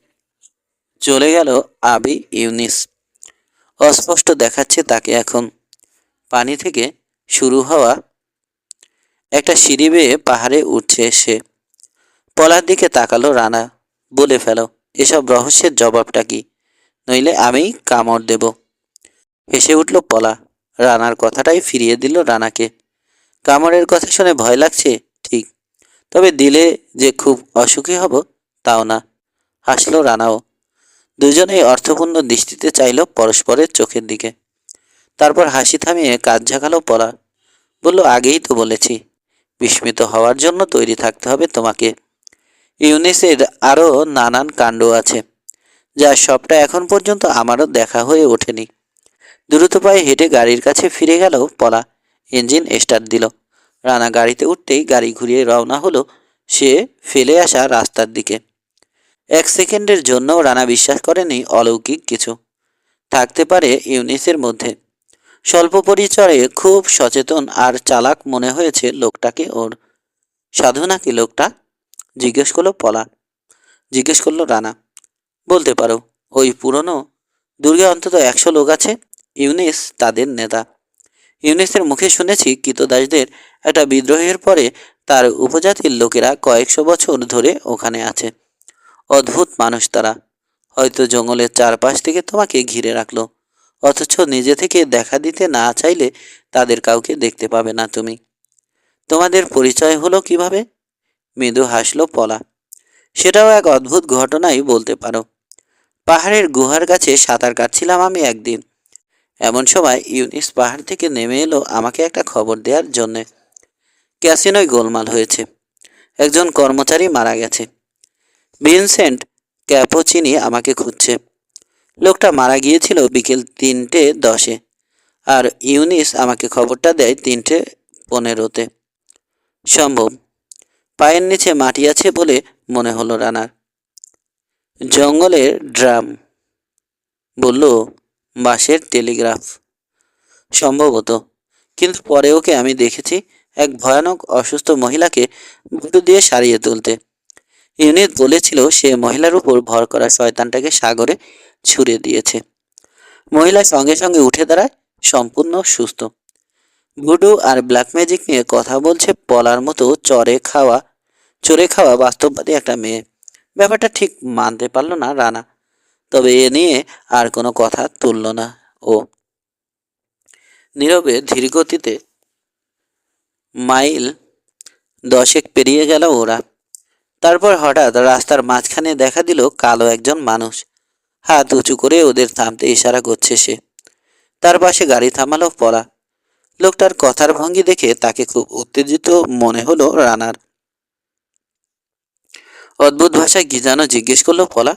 চলে গেল আবি ইউনিস। অস্পষ্ট দেখাচ্ছে তাকে এখন। পানি থেকে শুরু হওয়া একটা সিঁড়ি বেয়ে পাহাড়ে উঠছে সে। পলার দিকে তাকালো রানা। বলে ফেলো, এসব রহস্যের জবাবটা কি, নইলে আমি কামড় দেব। হেসে উঠল পলা। রানার কথাটাই ফিরিয়ে দিল রানাকে। কামড়ের কথা শুনে ভয় লাগছে ঠিক, তবে দিলে যে খুব অসুখী হব তাও না। হাসলো রানাও। দুজনেই অর্থপূর্ণ দৃষ্টিতে চাইল পরস্পরের চোখের দিকে। তারপর হাসি থামিয়ে কাঁধ ঝাঁকালো পলা। বলল, আগেই তো বলেছি, বিস্মিত হওয়ার জন্য তৈরি থাকতে হবে তোমাকে। ইউনিসের আরও নানান কাণ্ড আছে, যা সবটা এখন পর্যন্ত আমারও দেখা হয়ে ওঠেনি। দ্রুত পায়ে হেঁটে গাড়ির কাছে ফিরে গেল পলা। ইঞ্জিন স্টার্ট দিল। রানা গাড়িতে উঠতেই গাড়ি ঘুরিয়ে রওনা হলো সে ফেলে আসা রাস্তার দিকে। 1 সেকেন্ডের জন্য রানা বিশ্বাস করেনি অলৌকিক কিছু থাকতে পারে ইউনিসের মধ্যে। স্বল্প পরিচয়ে খুব সচেতন আর চালাক মনে হয়েছে লোকটাকে ওর। সাধু নাকি লোকটা? জিজ্ঞেস করলো রানা। বলতে পারো। ওই পুরনো দুর্গে অন্তত 100 লোক আছে। ইউনিস তাদের নেতা। ইউনিসের মুখে শুনেছি কৃতদাসদের একটা বিদ্রোহের পরে তার উপজাতির লোকেরা কয়েকশো বছর ধরে ওখানে আছে। অদ্ভুত মানুষ তারা। হয়তো জঙ্গলের চারপাশ থেকে তোমাকে ঘিরে রাখলো, অথচ নিজে থেকে দেখা দিতে না চাইলে তাদের কাউকে দেখতে পাবে না তুমি। তোমাদের পরিচয় হলো কিভাবে? মৃদু হাসলো পলা। সেটাও এক অদ্ভুত ঘটনাই বলতে পারো। পাহাড়ের গুহার কাছে সাঁতার কাটছিলাম আমি একদিন। এমন সময় ইউনিস পাহাড় থেকে নেমে এলো আমাকে একটা খবর দেওয়ার জন্যে। ক্যাসিনোয় গোলমাল হয়েছে, একজন কর্মচারী মারা গেছে। ভিনসেন্ট ক্যাপোচিনি আমাকে খুঁজছে। লোকটা মারা গিয়েছিল বিকেল 3:10-এ, আর ইউনিস আমাকে খবরটা দেয় 3:15-তে। সম্ভব। পায়ের নিচে মাটি আছে বলে মনে হলো রানার। জঙ্গলের ড্রাম, বলল বাঁশের টেলিগ্রাফ। সম্ভবত, কিন্তু পরে ওকে আমি দেখেছি এক ভয়ানক অসুস্থ মহিলাকে ভুটু দিয়ে সারিয়ে তুলতে। ইউনিট বলেছিল সে মহিলার উপর ভর করা শয়তানটাকে সাগরে ছুঁড়ে দিয়েছে। মহিলা সঙ্গে সঙ্গে উঠে দাঁড়ায়, সম্পূর্ণ সুস্থ। ভুডু আর ব্ল্যাক ম্যাজিক নিয়ে কথা বলছে পলার মতো চড়ে খাওয়া বাস্তববাদী একটা মেয়ে। ব্যাপারটা ঠিক মানতে পারল না রানা, তবে এ নিয়ে আর কোনো কথা তুলল না ও। নীরবে ধীরগতিতে মাইল 10 পেরিয়ে গেল ওরা। তারপর হঠাৎ রাস্তার মাঝখানে দেখা দিল কালো একজন মানুষ। হাত উঁচু করে ওদের থামতে ইশারা করছে সে। তার পাশে গাড়ি থামালো পলা। লোকটার কথার ভঙ্গি দেখে তাকে খুব উত্তেজিত মনে হলো রানার। অদ্ভুত ভাষায় কি যেন জিজ্ঞেস করলো পলা।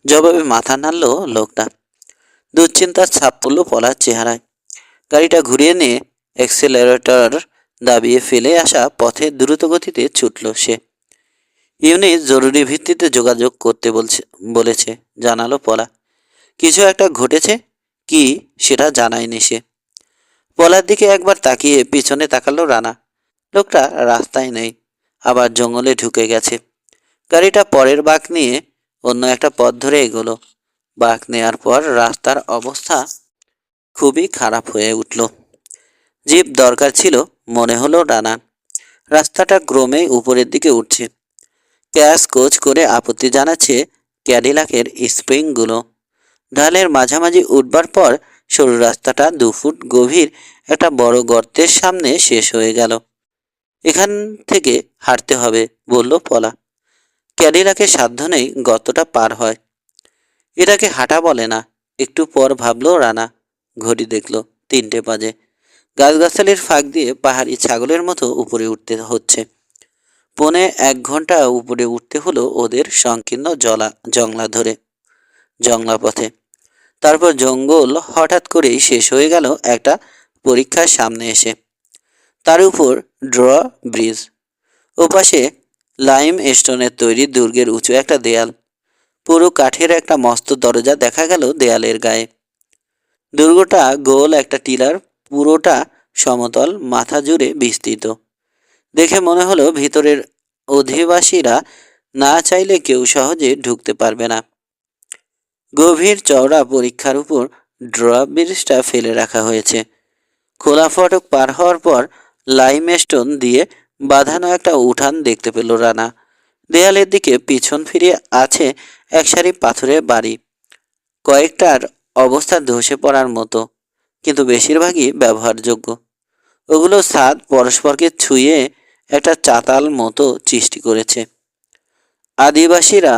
জবাবে মাথা নাড়ল লোকটা। দুশ্চিন্তার ছাপ পড়ল পলার চেহারায়। গাড়িটা ঘুরিয়ে নিয়ে অ্যাক্সেলারেটর দাবিয়ে ফেলে আসা পথে দ্রুত গতিতে ছুটল সে। ইউনিট জরুরি ভিত্তিতে যোগাযোগ করতে বলেছে, জানালো পলা। কিছু একটা ঘটেছে কি সেটা জানায়নি সে। পলার দিকে একবার তাকিয়ে পিছনে তাকালো রানা। লোকটা রাস্তায় নেই, আবার জঙ্গলে ঢুকে গেছে। গাড়িটা পরের বাঁক নিয়ে অন্য একটা পথ ধরে এগোলো। বাঁক নেয়ার পর রাস্তার অবস্থা খুবই খারাপ হয়ে উঠল। জিপ দরকার ছিল মনে হলো রানার। রাস্তাটা ক্রমেই উপরের দিকে উঠছে। ক্যাশ কোচ করে আপত্তি জানাচ্ছে ক্যাডিলাকের স্প্রিংগুলো। ঢালের মাঝামাঝি উঠবার পর সরু রাস্তাটা 2 ফুট গভীর একটা বড় গর্তের সামনে শেষ হয়ে গেল। এখান থেকে হাঁটতে হবে, বলল পলা। ক্যাডিলাকের সাধ্য নেই গর্তটা পার হয়। এটাকে হাঁটা বলে না, একটু পর ভাবলো রানা। ঘড়ি দেখলো 3টে বাজে। গাছগাছালির ফাঁক দিয়ে পাহাড়ি ছাগলের মতো উপরে উঠতে হচ্ছে। 1.25 ঘন্টা উপরে উঠতে হলো ওদের সংকীর্ণ জংলা ধরে, জংলা পথে। তারপর জঙ্গল হঠাৎ করেই শেষ হয়ে গেল একটা পরীক্ষার সামনে এসে। তার উপর ড্র ব্রিজ, ওপাশে লাইম স্টোনের তৈরি দুর্গের উঁচু একটা দেয়াল। পুরো কাঠের একটা মস্ত দরজা দেখা গেল দেয়ালের গায়ে। দুর্গটা গোল একটা টিলার, পুরোটা সমতল, মাথা জুড়ে বিস্তৃত। দেখে মনে হলো ভিতরের অধিবাসীরা না চাইলে কেউ সহজে ঢুকতে পারবে না। গভীর চওড়া পরীক্ষার উপর ড্রব্রিজটা ফেলে রাখা হয়েছে। খোলা ফটক পার হওয়ার পর লাইমস্টোন দিয়ে বাঁধানো একটা উঠান দেখতে পেল রানা। দেয়ালের দিকে পিছন ফিরিয়ে আছে এক সারি পাথরের বাড়ি। কয়েকটার অবস্থা ধসে পড়ার মতো, কিন্তু বেশিরভাগই ব্যবহারযোগ্য। ওগুলো ছাদ পরস্পরকে ছুঁয়ে একটা চাতাল মতো সৃষ্টি করেছে। আদিবাসীরা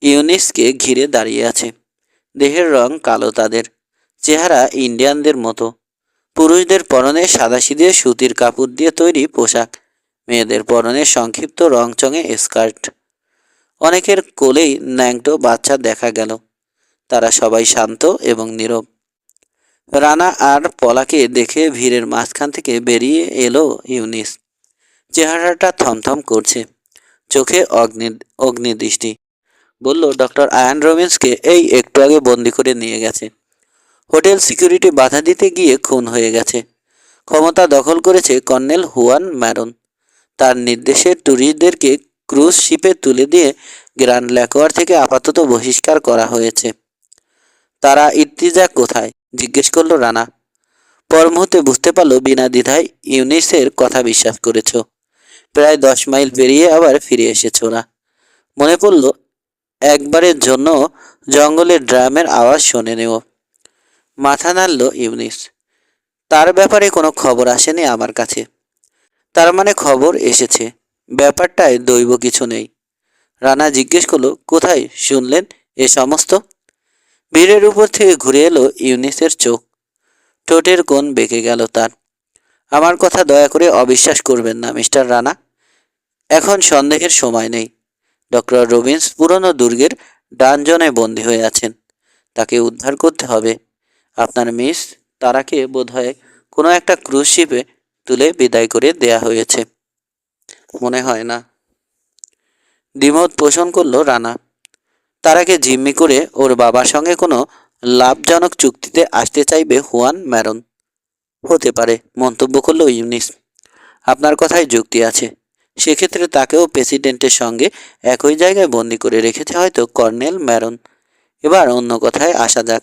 ইউনিসকে ঘিরে দাঁড়িয়ে আছে। দেহের রং কালো তাদের, চেহারা ইন্ডিয়ানদের মতো। পুরুষদের পরনে সাদাসিধে সুতির কাপড় দিয়ে তৈরি পোশাক, মেয়েদের পরনে সংক্ষিপ্ত রংচঙে স্কার্ট। অনেকের কোলেই ন্যাংটো বাচ্চা দেখা গেল। তারা সবাই শান্ত এবং নীরব। রানা আর পলাকে দেখে ভিড়ের মাঝখান থেকে বেরিয়ে এলো ইউনিস। চেহারাটা থমথম করছে, চোখে অগ্নিদৃষ্টি। বলল, ডক্টর আয়ান রবিন্সকে এই একটু আগে বন্দি করে নিয়ে গেছে। হোটেল সিকিউরিটি বাধা দিতে গিয়ে খুন হয়ে গেছে। ক্ষমতা দখল করেছে কর্নেল হুয়ান ম্যারন। তার নির্দেশে ট্যুরিস্টদেরকে ক্রুজ শিপে তুলে দিয়ে গ্র্যান্ড ল্যাকোয়ার থেকে আপাতত বহিষ্কার করা হয়েছে। তারা ইর্তিজা কোথায়? জিজ্ঞেস করল রানা। পর মুহূর্তে বুঝতে পারলো বিনা দ্বিধায় ইউনিসের কথা বিশ্বাস করেছ। প্রায় 10 মাইল পেরিয়ে আবার ফিরে এসেছে ওরা। মনে পড়ল একবারের জন্য জঙ্গলের ড্রামের আওয়াজ শোনেনি ও। মাথা নাড়ল ইউনিস। তার ব্যাপারে কোনো খবর আসেনি আমার কাছে। তার মানে খবর এসেছে। ব্যাপারটায় দৈব কিছু নেই। রানা জিজ্ঞেস করলো, কোথায় শুনলেন এ সমস্ত? ভিড়ের উপর থেকে ঘুরে এলো ইউনিসের চোখ। ঠোঁটের কোণ বেঁকে গেল তার। আমার কথা দয়া করে অবিশ্বাস করবেন না মিস্টার রানা। এখন সন্দেহের সময় নেই। ডক্টর রবিন্স পুরনো দুর্গের ডানজনে বন্দী হয়ে আছেন। তাকে উদ্ধার করতে হবে। আপনার মিস তারাকে বোধহয় কোনো একটা ক্রুজ শিপে তুলে বিদায় করে দেয়া হয়েছে। মনে হয় না। দ্বিমত পোষণ করলো রানা। তারাকে জিম্মি করে ওর বাবার সঙ্গে কোনো লাভজনক চুক্তিতে আসতে চাইবে হুয়ান ম্যারন। হতে পারে, মন্তব্য করলো ইউনিস। আপনার কথায় যুক্তি আছে। সেক্ষেত্রে তাকেও প্রেসিডেন্টের সঙ্গে একই জায়গায় বন্দি করে রেখেছে হয়তো কর্নেল ম্যারন। এবার অন্য কথায় আসা যাক।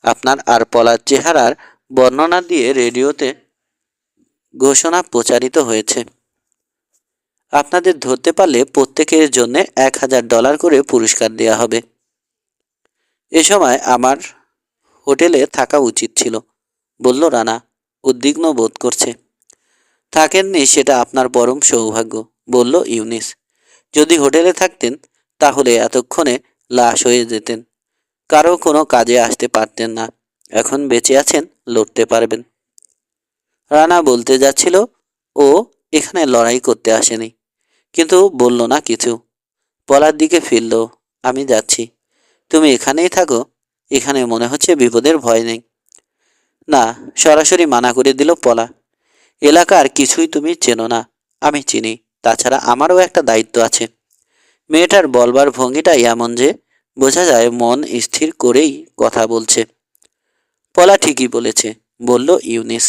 আপনার আর পলার চেহারার বর্ণনা দিয়ে রেডিওতে ঘোষণা প্রচারিত হয়েছে। আপনাদের ধরতে পারলে প্রত্যেকের জন্য $1000 করে পুরস্কার দেয়া হবে। এ সময় আমার হোটেলে থাকা উচিত ছিল, বলল রানা। উদ্বিগ্ন বোধ করছে। থাকেননি সেটা আপনার পরম সৌভাগ্য, বলল ইউনিস। যদি হোটেলে থাকতেন তাহলে এতক্ষণে লাশ হয়ে যেতেন। কারো কোনো কাজে আসতে পারতেন না। এখন বেঁচে আছেন, লড়তে পারবেন। রানা বলতে যাচ্ছিল ও এখানে লড়াই করতে আসেনি, কিন্তু বলল না কিছু। পলার দিকে ফিরল। আমি যাচ্ছি, তুমি এখানেই থাকো। এখানে মনে হচ্ছে বিপদের ভয় নেই। না, সরাসরি মানা করে দিল পলা। এলাকার কিছুই তুমি চেনো না, আমি চিনি। তাছাড়া আমারও একটা দায়িত্ব আছে। মেয়েটার বলবার ভঙ্গিটা এমন যে বোঝা যায় মন স্থির করেই কথা বলছে। পলা ঠিকই বলেছে, বলল ইউনিস।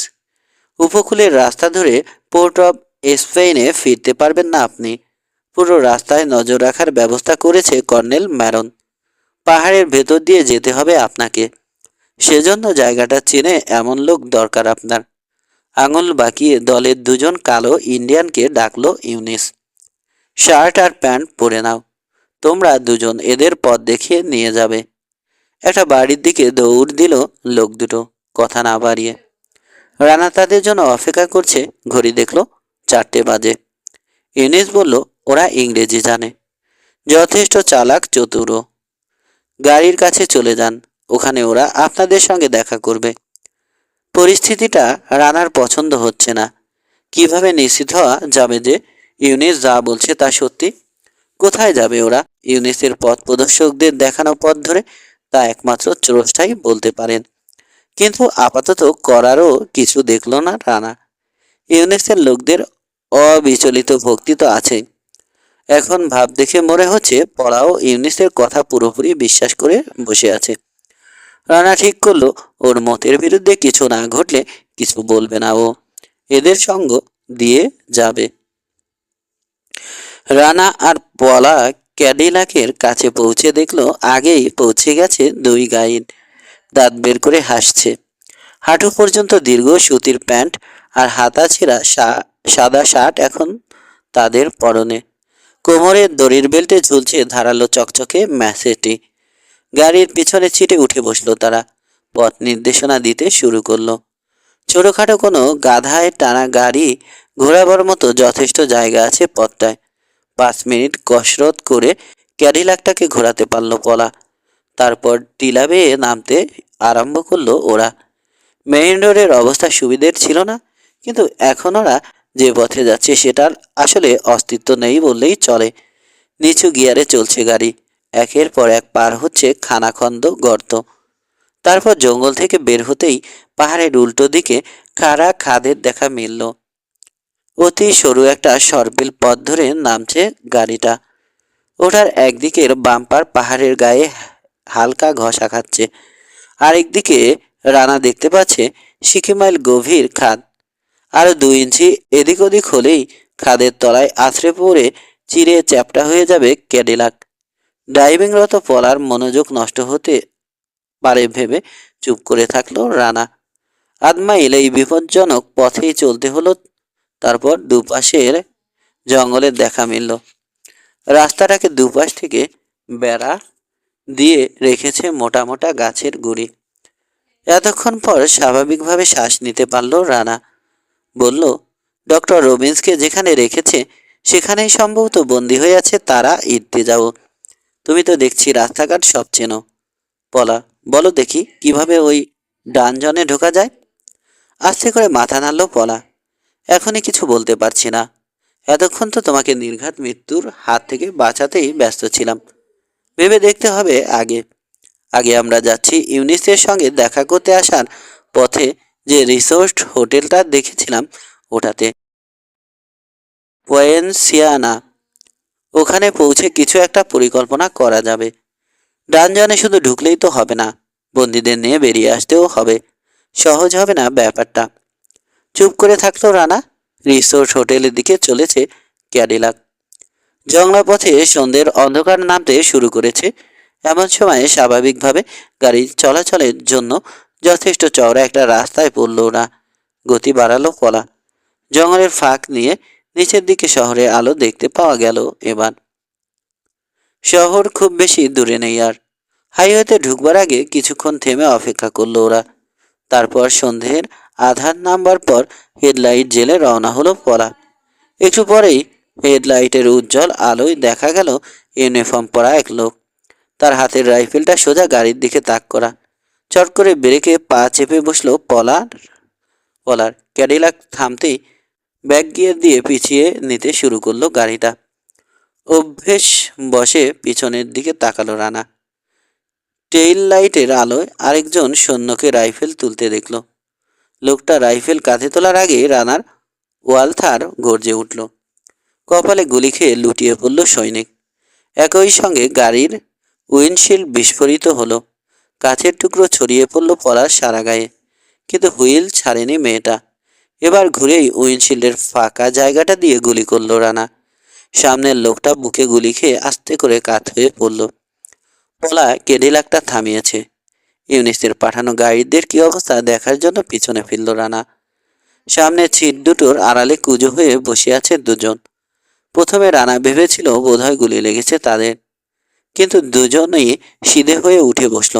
উপকূলের রাস্তা ধরে পোর্ট অফ স্পেনে ফিরতে পারবেন না আপনি। পুরো রাস্তায় নজর রাখার ব্যবস্থা করেছে কর্নেল ম্যারন। পাহাড়ের ভেতর দিয়ে যেতে হবে আপনাকে। সেজন্য জায়গাটা চেনে এমন লোক দরকার আপনার। আঙুল বাঁকিয়ে দলের দুজন কালো ইন্ডিয়ানকে ডাকলো ইউনিস। শার্ট আর প্যান্ট পরে নাও। তোমরা দুজন এদের পথ দেখিয়ে নিয়ে যাবে। একটা বাড়ির দিকে দৌড় দিল লোক দুটো, কথা না বাড়িয়ে। রানা তাদের জন্য অপেক্ষা করছে। ঘড়ি দেখলো 4টে বাজে। ইউনিস বলল, ওরা ইংরেজি জানে, যথেষ্ট চালাক চতুরও। গাড়ির কাছে চলে যান, ওখানে ওরা আপনাদের সঙ্গে দেখা করবে। পরিস্থিতিটা রানার পছন্দ হচ্ছে না। কিভাবে নিশ্চিত হওয়া যাবে যে ইউনিস যা বলছে তা সত্যি? কোথায় যাবে ওরা? ইউনিসের পথ প্রদর্শকদের দেখানো পথ ধরে? তা একমাত্র স্রষ্টাই বলতে পারেন। কিন্তু আপাতত করারও কিছু দেখল না রানা। ইউনিসের লোকদের অবিচলিত ভক্তি তো আছে। এখন ভাব দেখে মনে হচ্ছে পড়াও ইউনিসের কথা পুরোপুরি বিশ্বাস করে বসে আছে। রানা ঠিক করলো ওর মতের বিরুদ্ধে কিছু না ঘটলে কিছু বলবে না ও। এদের সঙ্গ দিয়ে যাবে। রানা আর পলা ক্যাডিলাকের কাছে পৌঁছে দেখলো আগেই পৌঁছে গেছে দুই গাইড। দাঁত বের করে হাসছে। হাঁটু পর্যন্ত দীর্ঘ সুতির প্যান্ট আর হাতা ছেঁড়া সাদা শার্ট এখন তাদের পরনে। কোমরের দড়ির বেল্টে ঝুলছে ধারালো চকচকে ম্যাসেটি। গাড়ির পিছনে সিটে উঠে বসলো তারা। পথ নির্দেশনা দিতে শুরু করলো। ছোটখাটো কোনো গাধায় টানা গাড়ি ঘোরাবার মতো যথেষ্ট জায়গা আছে পথটায়। 5 মিনিট কসরত করে ক্যাডিলাকটাকে ঘোরাতে পারলো পলা। তারপর টিলা বেয়ে নামতে আরম্ভ করলো ওরা। মেইন রোডের অবস্থা সুবিধের ছিল না, কিন্তু এখন ওরা যে পথে যাচ্ছে সেটার আসলে অস্তিত্ব নেই বললেই চলে। নিচু গিয়ারে চলছে গাড়ি। একের পর এক পার হচ্ছে খানাখন্দ গর্ত। তারপর জঙ্গল থেকে বের হতেই পাহাড়ের উল্টো দিকে খাড়া খাদের দেখা মিলল। অতি সরু একটা সরপিল পথ ধরে নামছে গাড়িটা। ওটার একদিকের বাম্পার পাহাড়ের গায়ে হালকা ঘষা খাচ্ছে। আরেকদিকে রানা দেখতে পাচ্ছে 6 মাইল গভীর খাদ। আরো 2 ইঞ্চি এদিক ওদিক হলেই খাদের তলায় আছড়ে পড়ে চিরে চ্যাপ্টা হয়ে যাবে ক্যাডিলাক। ড্রাইভিংরত পলার মনোযোগ নষ্ট হতে পারে ভেবে চুপ করে থাকলো রানা। আধ মাইল এই বিপজ্জনক পথেই চলতে হলো। তারপর দুপাশের জঙ্গলের দেখা মিলল। রাস্তাটাকে দুপাশ থেকে বেড়া দিয়ে রেখেছে মোটা মোটা গাছের গুড়ি। এতক্ষণ পর স্বাভাবিকভাবে শ্বাস নিতে পারল রানা। বলল, ডক্টর রবিন্সকে যেখানে রেখেছে সেখানেই সম্ভবত বন্দী হয়ে আছে তারা ইর্তিজাও। তুমি তো দেখছি রাস্তাঘাট সব চেনো। পলা, বলো দেখি কিভাবে ওই ডানজনে ঢোকা যায়। আস্তে করে মাথা নাড়ল পলা। এখনই কিছু বলতে পারছি না। এতক্ষণ তো তোমাকে নির্ঘাত মৃত্যুর হাত থেকে বাঁচাতেই ব্যস্ত ছিলাম। ভেবে দেখতে হবে আগে। আগে আমরা যাচ্ছি ইউনিসের সঙ্গে দেখা করতে আসার পথে যে রিসোর্ট হোটেলটা দেখেছিলাম ওটাতে, পোয়েনসিয়ানা। ওখানে পৌঁছে কিছু একটা পরিকল্পনা করা যাবে। ডানজনে শুধু ঢুকলেই তো হবে না, বন্দীদের নিয়ে বেরিয়ে আসতেও হবে। সহজ হবে না ব্যাপারটা। চুপ করে থাকলো রানা। রিসোর্ট হোটেলের দিকে চলেছে ক্যাডিলাক। জংলা পথে সন্ধ্যের অন্ধকার নামতে শুরু করেছে। এমন সময়ে স্বাভাবিকভাবে গাড়ি চলাচলের জন্য যথেষ্ট চওড়া একটা রাস্তায় পড়ল ওরা। গতি বাড়ালো পলা। জঙ্গলের ফাঁক নিয়ে নিচের দিকে শহরের আলো দেখতে পাওয়া গেল এবার। শহর খুব বেশি দূরে নেই আর। হাইওয়েতে ঢুকবার আগে কিছুক্ষণ থেমে অপেক্ষা করলো ওরা। তারপর সন্ধ্যের আধার নামবার পর হেডলাইট জেলে রওনা হলো পলা। একটু পরেই হেডলাইটের উজ্জ্বল আলোয় দেখা গেল ইউনিফর্ম পরা এক লোক। তার হাতের রাইফেলটা সোজা গাড়ির দিকে তাক করা। চট করে ব্রেকে পা চেপে বসলো পলার। ক্যাডিলাক থামতেই ব্যাক গিয়ার দিয়ে পিছিয়ে নিতে শুরু করলো গাড়িটা। অভ্যেস বসে পিছনের দিকে তাকালো রানা। টেইল লাইটের আলোয় আরেকজন সৈন্যকে রাইফেল তুলতে দেখল। লোকটা রাইফেল কাঁধে তোলার আগে রানার ওয়ালথার গর্জে উঠল। কপালে গুলি খেয়ে লুটিয়ে পড়ল সৈনিক। একই সঙ্গে গাড়ির উইন্ডশিল্ড বিস্ফোরিত হলো। কাছের টুকরো ছড়িয়ে পড়ল পলার সারা গায়ে। কিন্তু হুইল ছাড়েনি মেয়েটা। এবার ঘুরেই উইন্ডশিল্ডের ফাঁকা জায়গাটা দিয়ে গুলি করল রানা। সামনের লোকটা বুকে গুলি খেয়ে আস্তে করে কাত হয়ে পড়ল। পলা ক্যাডিলাকটা থামিয়েছে। ইউনিসের পাঠানো গাইডদের কি অবস্থা দেখার জন্য পিছনে ফিরল রানা। সামনে ছিট দুটোর আড়ালে কুজো হয়ে বসে আছে দুজন। প্রথমে রানা ভেবেছিল বোধহয় গুলি লেগেছে তাদের, কিন্তু দুজনেই সিধে হয়ে উঠে বসল।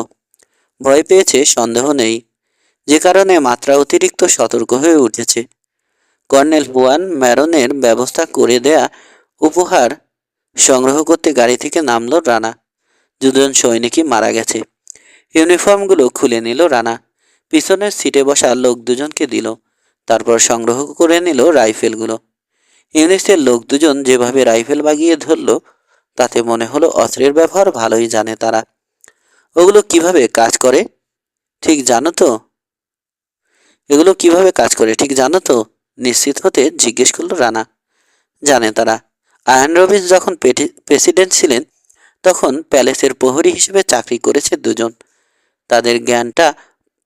ভয় পেয়েছে সন্দেহ নেই, যে কারণে মাত্রা অতিরিক্ত সতর্ক হয়ে উঠেছে। কর্নেল হুয়ান ম্যারনের ব্যবস্থা করে দেয়া উপহার সংগ্রহ করতে গাড়ি থেকে নামল রানা। দুজন সৈনিকই মারা গেছে। ইউনিফর্মগুলো খুলে নিল রানা। পিছনের সিটে বসা লোক দুজনকে দিল। তারপর সংগ্রহ করে নিল রাইফেলগুলো। ইউনিসের লোক দুজন যেভাবে রাইফেল বাগিয়ে ধরল তাতে মনে হলো অস্ত্রের ব্যবহার ভালোই জানে তারা। ওগুলো কিভাবে কাজ করে ঠিক জানো তো? এগুলো কিভাবে কাজ করে ঠিক জানো তো? নিশ্চিত হতে জিজ্ঞেস করলো রানা। জানে তারা। আয়ান রবিন্স যখন প্রেসিডেন্ট ছিলেন তখন প্যালেসের প্রহরী হিসেবে চাকরি করেছে দুজন। তাদের জ্ঞানটা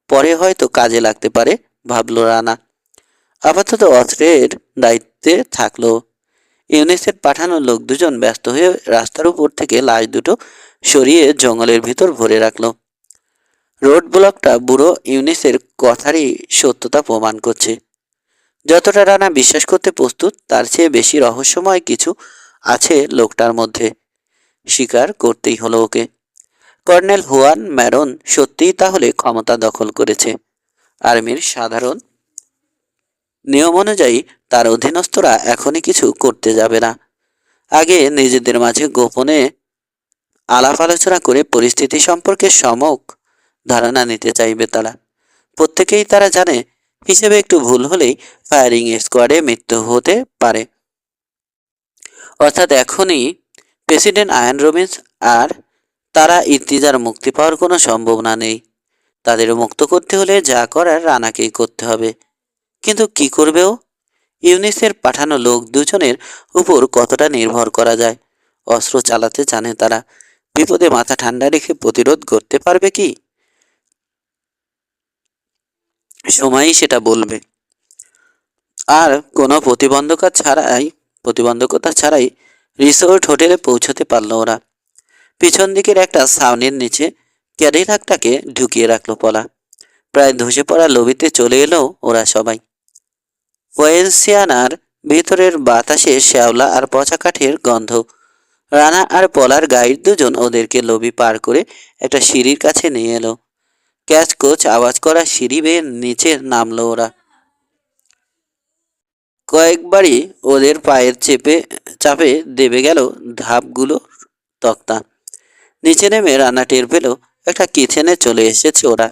পরে হয়তো কাজে লাগতে পারে ভাবলো রানা। আপাতত অস্ত্রের দায়িত্বে থাকলো। ইউনিসের পাঠানো লোক দুজন ব্যস্ত হয়ে রাস্তার উপর থেকে লাশ দুটো সরিয়ে জঙ্গলের ভিতর ভরে রাখলো। রোড ব্লকটা বুড়ো ইউনিসের কথারই সত্যতা প্রমাণ করছে। যতটা রানা বিশ্বাস করতে প্রস্তুত তার চেয়ে বেশি রহস্যময় কিছু আছে লোকটার মধ্যে। স্বীকার করতেই হলো ওকে। কর্নেল হুয়ান ম্যারন সত্যিই তাহলে ক্ষমতা দখল করেছে। আর্মির সাধারণ নিয়ম অনুযায়ী তার অধীনস্থরা এখনই কিছু করতে যাবে না। আগে নিজেদের মাঝে গোপনে আলাপ আলোচনা করে পরিস্থিতি সম্পর্কে সম্যক ধারণা নিতে চাইবে তারা। প্রত্যেকেই তারা জানে হিসেবে একটু ভুল হলেই ফায়ারিং স্কোয়াডে মৃত্যু হতে পারে। অর্থাৎ এখনই প্রেসিডেন্ট আয়ান রবিন্স আর তারা ইর্তিজার মুক্তি পাওয়ার কোনো সম্ভাবনা নেই। তাদের মুক্ত করতে হলে যা করার রানাকেই করতে হবে। কিন্তু কি করবে ও? ইউনিসের পাঠানো লোক দুজনের উপর কতটা নির্ভর করা যায়? অস্ত্র চালাতে জানে তারা। বিপদে মাথা ঠান্ডা রেখে প্রতিরোধ করতে পারবে কি? সময়ই সেটা বলবে। আর কোনো প্রতিবন্ধকতা ছাড়াই রিসোর্ট হোটেলে পৌঁছতে পারল ওরা। পিছন দিকের একটা ছাউনির নিচে ক্যাডিলাকটাকে ঢুকিয়ে রাখলো পলা। প্রায় ধসে পড়া লবিতে চলে এলো ওরা সবাই। ওয়েন্সিয়ানার ভিতরের বাতাসে শ্যাওলা আর পচা কাঠের গন্ধ। রানা আর পলার গাইড দুজন ওদেরকে লবি পার করে একটা সিঁড়ির কাছে নিয়ে এলো। ক্যাচ কোচ আওয়াজ করা সিঁড়ি বেয়ে নিচে নামলো ওরা। কয়েকবারই ওদের পায়ের চাপে দেবে গেল ধাপগুলো তক্তা। নিচে নেমে রান্না টের পেল একটা কিচেনে চলে এসেছে ওরা।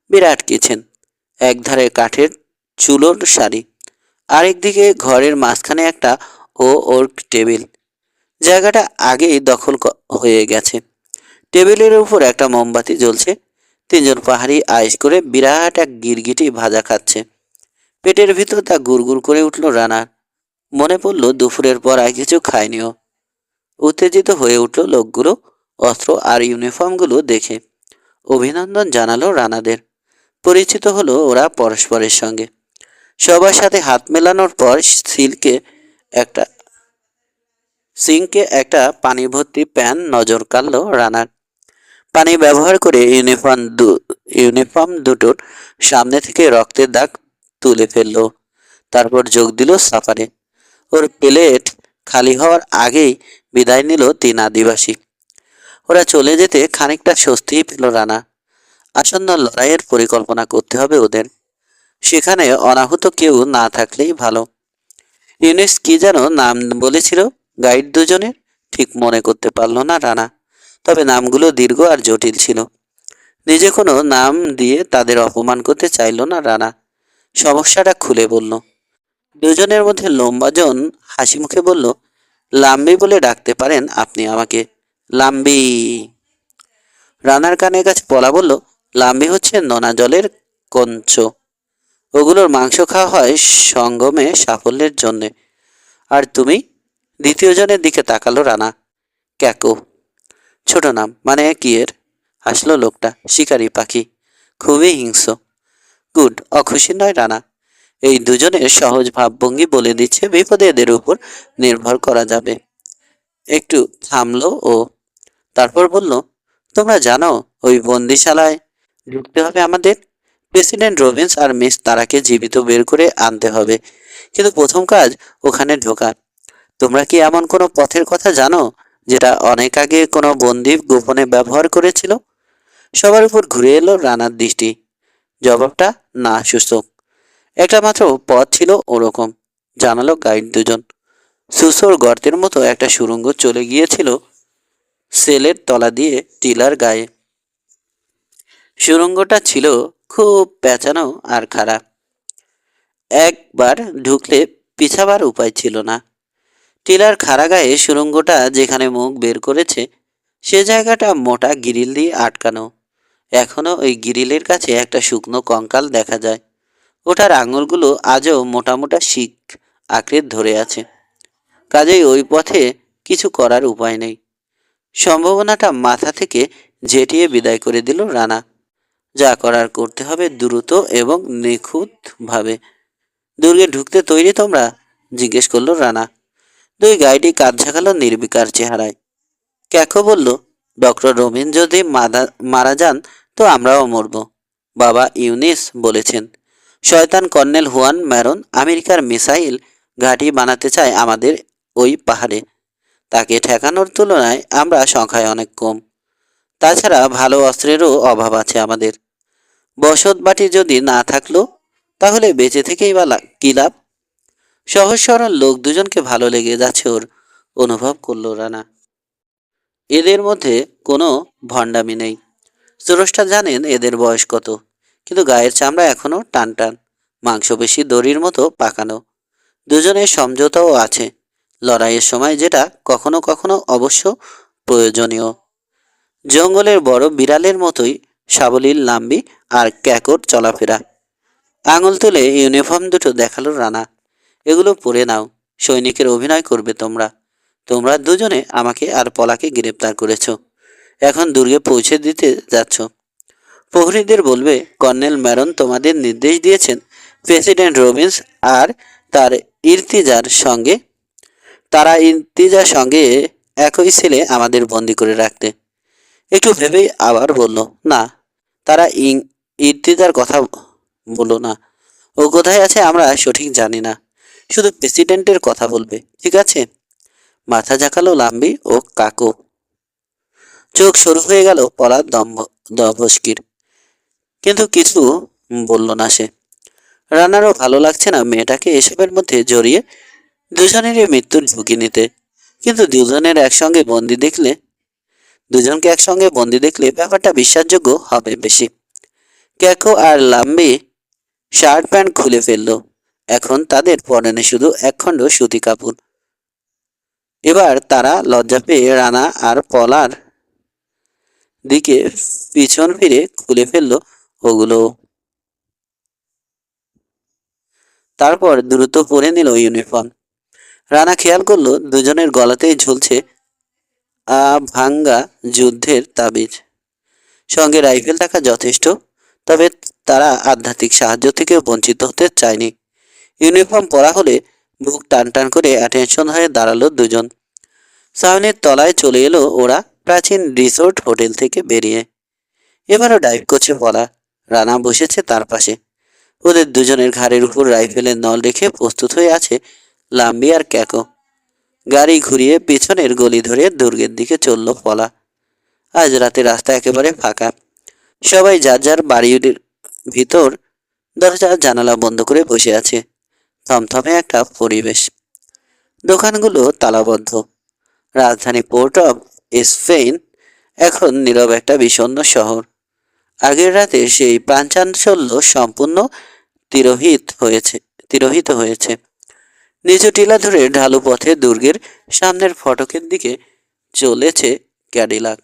বিরাট কিচেন, একধারে কাঠের চুলোর সারি, আরেকদিকে ঘরের মাঝখানে একটা ওর্ক টেবিল। জায়গাটা আগেই হয়ে গেছে। টেবিলের উপর একটা মোমবাতি জ্বলছে। তিনজন পাহাড়ি আয়েশ করে বিরাট এক গিরগিটি ভাজা খাচ্ছে। পেটের ভিতর তা গুড়গুড় করে উঠল রানার। মনে পড়ল দুপুরের পর আর কিছু খায়নিও। উত্তেজিত হয়ে উঠল লোকগুলো অস্ত্র আর ইউনিফর্মগুলো দেখে। অভিনন্দন জানালো রানাদের। পরিচিত হলো ওরা পরস্পরের সঙ্গে। সবার সাথে হাত মেলানোর পর একটা সিঙ্কে পানি ভর্তি প্যান নজর কাড়ল রানার। পানি ব্যবহার করে ইউনিফর্ম দুটোর সামনে থেকে রক্তের দাগ তুলে ফেললো। তারপর যোগ দিল সাফারে। ওর প্লেট খালি হওয়ার আগেই বিদায় নিল 3 আদিবাসী। ওরা চলে যেতে খানিকটা স্বস্তিই পেল রানা। আসন্ন লড়াইয়ের পরিকল্পনা করতে হবে ওদের। সেখানে অনাহুত কেউ না থাকলেই ভালো। ইউনিস কি যেন নাম বলেছিল গাইড দুজনের, ঠিক মনে করতে পারল না রানা। তবে নামগুলো দীর্ঘ আর জটিল ছিল। নিজে কোনো নাম দিয়ে তাদের অপমান করতে চাইল না রানা। সমস্যাটা খুলে বলল। দুজনের মধ্যে লম্বাজন হাসি মুখে বলল, লাম্বি বলে ডাকতে পারেন আপনি আমাকে। লাম্বি। রানার কানের কাছে পলা বলল, লাম্বি হচ্ছে নোনা জলের কঞ্চ। ওগুলোর মাংস খাওয়া হয় সঙ্গমে সাফল্যের জন্যে। আর তুমি? দ্বিতীয় জনের দিকে তাকালো রানা। ক্যাকো। ছোট নাম, মানে কি এর? হাসলো লোকটা। শিকারি পাখি, খুবই হিংস্র। গুড। অখুশি নয় রানা। এই দুজনের সহজ ভাবভঙ্গি বলে দিচ্ছে বিপদে এদের উপর নির্ভর করা যাবে। একটু থামলো ও, তারপর বলল, তোমরা জানো ওই বন্দিশালায় ঢুকতে হবে আমাদের। প্রেসিডেন্ট রবিন্স আর মিস তারাকে জীবিত বের করে আনতে হবে। কিন্তু প্রথম কাজ ওখানে ঢোকা। তোমরা কি এমন কোনো পথের কথা জানো যেটা অনেক আগে কোনো বন্দী গোপনে ব্যবহার করেছিল? সবার উপর ঘুরে এলো রানার দৃষ্টি। জবাবটা না সূচক। একটা মাত্র পথ ছিল ওরকম, জানালো গাইড দুজন। সুসোর গর্তের মতো একটা সুড়ঙ্গ চলে গিয়েছিল সেলের তলা দিয়ে টিলার গায়ে। সুড়ঙ্গটা ছিল খুব পেঁচানো আর খারাপ। একবার ঢুকলে পিছাবার উপায় ছিল না। টিলার খাড়া গায়ে সুড়ঙ্গটা যেখানে মুখ বের করেছে সে জায়গাটা মোটা গ্রিল দিয়ে আটকানো। এখনো ওই গ্রিলের কাছে একটা শুকনো কঙ্কাল দেখা যায়। ওটার আঙুলগুলো আজও মোটা মোটা শিক আঁকড়ে ধরে আছে। কাজেই ওই পথে কিছু করার উপায় নেই। সম্ভাবনাটা মাথা থেকে ঝেঁটিয়ে বিদায় করে দিল রানা। যা করার করতে হবে দ্রুত এবং নিখুঁতভাবে। দুর্গে ঢুকতে তৈরি তোমরা? জিজ্ঞেস করলো রানা। দুই গাইডই কাঁধ ঝাঁকালো নির্বিকার চেহারায়। ক্যাকো বলল, ডক্টর রবিন যদি মারা যান তো আমরাও মরব। বাবা ইউনিস বলেছেন শয়তান কর্নেল হুয়ান ম্যারন আমেরিকার মিসাইল ঘাঁটি বানাতে চায় আমাদের ওই পাহাড়ে। তাকে ঠেকানোর তুলনায় আমরা সংখ্যায় অনেক কম। তাছাড়া ভালো অস্ত্রেরও অভাব আছে আমাদের। বসত বাটি যদি না থাকলো তাহলে বেঁচে থেকেই বা কি লাভ? সহজ সরল লোক দুজনকে ভালো লেগে যাচ্ছে ওর, অনুভব করলো রানা। এদের মধ্যে কোনো ভণ্ডামি নেই। স্রষ্টা জানেন এদের বয়স কত, কিন্তু গায়ের চামড়া এখনো টান টান, মাংসপেশি দড়ির মতো পাকানো। দুজনের সমঝোতাও আছে লড়াইয়ের সময়, যেটা কখনো কখনো অবশ্য প্রয়োজনীয়। জঙ্গলের বড় বিড়ালের মতোই সাবলীল লাম্বি আর ক্যাকর চলাফেরা। আঙুল তুলে ইউনিফর্ম দুটো দেখালো রানা। এগুলো পরে নাও, সৈনিকের অভিনয় করবে তোমরা। তোমরা দুজনে আমাকে আর পলাকে গ্রেপ্তার করেছ, এখন দুর্গে পৌঁছে দিতে যাচ্ছ। প্রহরীদের বলবে কর্নেল ম্যারন তোমাদের নির্দেশ দিয়েছেন প্রেসিডেন্ট রবিন্স আর তার ইর্তিজার সঙ্গে একই সেলে আমাদের বন্দি করে রাখতে। একটু ভেবেই আবার বলল, না, তারা ইর্তিদার কথা বলো না। ও কোথায় আছে আমরা সঠিক জানি না, শুধু প্রেসিডেন্টের কথা বলবে, ঠিক আছে? মাথা ঝাঁকালো লাম্বি ও কাকু। চোখ শুরু হয়ে গেল পলার দম্ভস্কির, কিন্তু কিছু বলল না সে। রানারও ভালো লাগছে না মেয়েটাকে এসবের মধ্যে জড়িয়ে দুজনেরই মৃত্যুর ঝুঁকি নিতে। কিন্তু দুজনকে একসঙ্গে বন্দি দেখলে ব্যাপারটা বিশ্বাসযোগ্য হবে বেশি। ক্যাকো আর লাম্বি শার্ট প্যান্ট খুলে ফেললো। এখন তাদের পরনে শুধু একখণ্ড সুতি কাপড়। এবার তারা লজ্জা পেয়ে রানা আর পলার দিকে পিছন ফিরে খুলে ফেললো ওগুলো। তারপর দ্রুত পরে নিল ইউনিফর্ম। রানা খেয়াল করলো দুজনের গলাতেই ঝুলছে ভাঙ্গা যুদ্ধের তাবিজ। সঙ্গে রাইফেল থাকা যথেষ্ট, তবে তারা আধ্যাত্মিক সাহায্য থেকে বঞ্চিত হতে চায়নি। ইউনিফর্ম পরা হলে বুক টান টান করে অ্যাটেনশন হয়ে দাঁড়ালো দুজন। সামনের তলায় চলে এলো ওরা প্রাচীন রিসোর্ট হোটেল থেকে বেরিয়ে। এবারও ডাইভ করছে পলা। রানা বসেছে তার পাশে। ওদের দুজনের ঘাড়ের উপর রাইফেলের নল রেখে প্রস্তুত হয়ে আছে লাম্বি আর ক্যাকো। গাড়ি ঘুরিয়ে পিছনের গলি ধরে দুর্গের দিকে চলল পলা। আজ রাতে রাস্তা একেবারে ফাঁকা। সবাই যার যার বাড়ির ভিতর দরজা জানালা বন্ধ করে বসে আছে। থমথমে একটা পরিবেশ। দোকানগুলো তালাবদ্ধ। রাজধানী পোর্ট অফ স্পেন এখন নীরব একটা বিষণ্ণ শহর। আগের রাতে সেই প্রাণচাঞ্চল্য সম্পূর্ণ তিরোহিত হয়েছে। নিচু টিলা ধরে ঢালু পথে দুর্গের সামনের ফটকের দিকে চলেছে ক্যাডিলাক।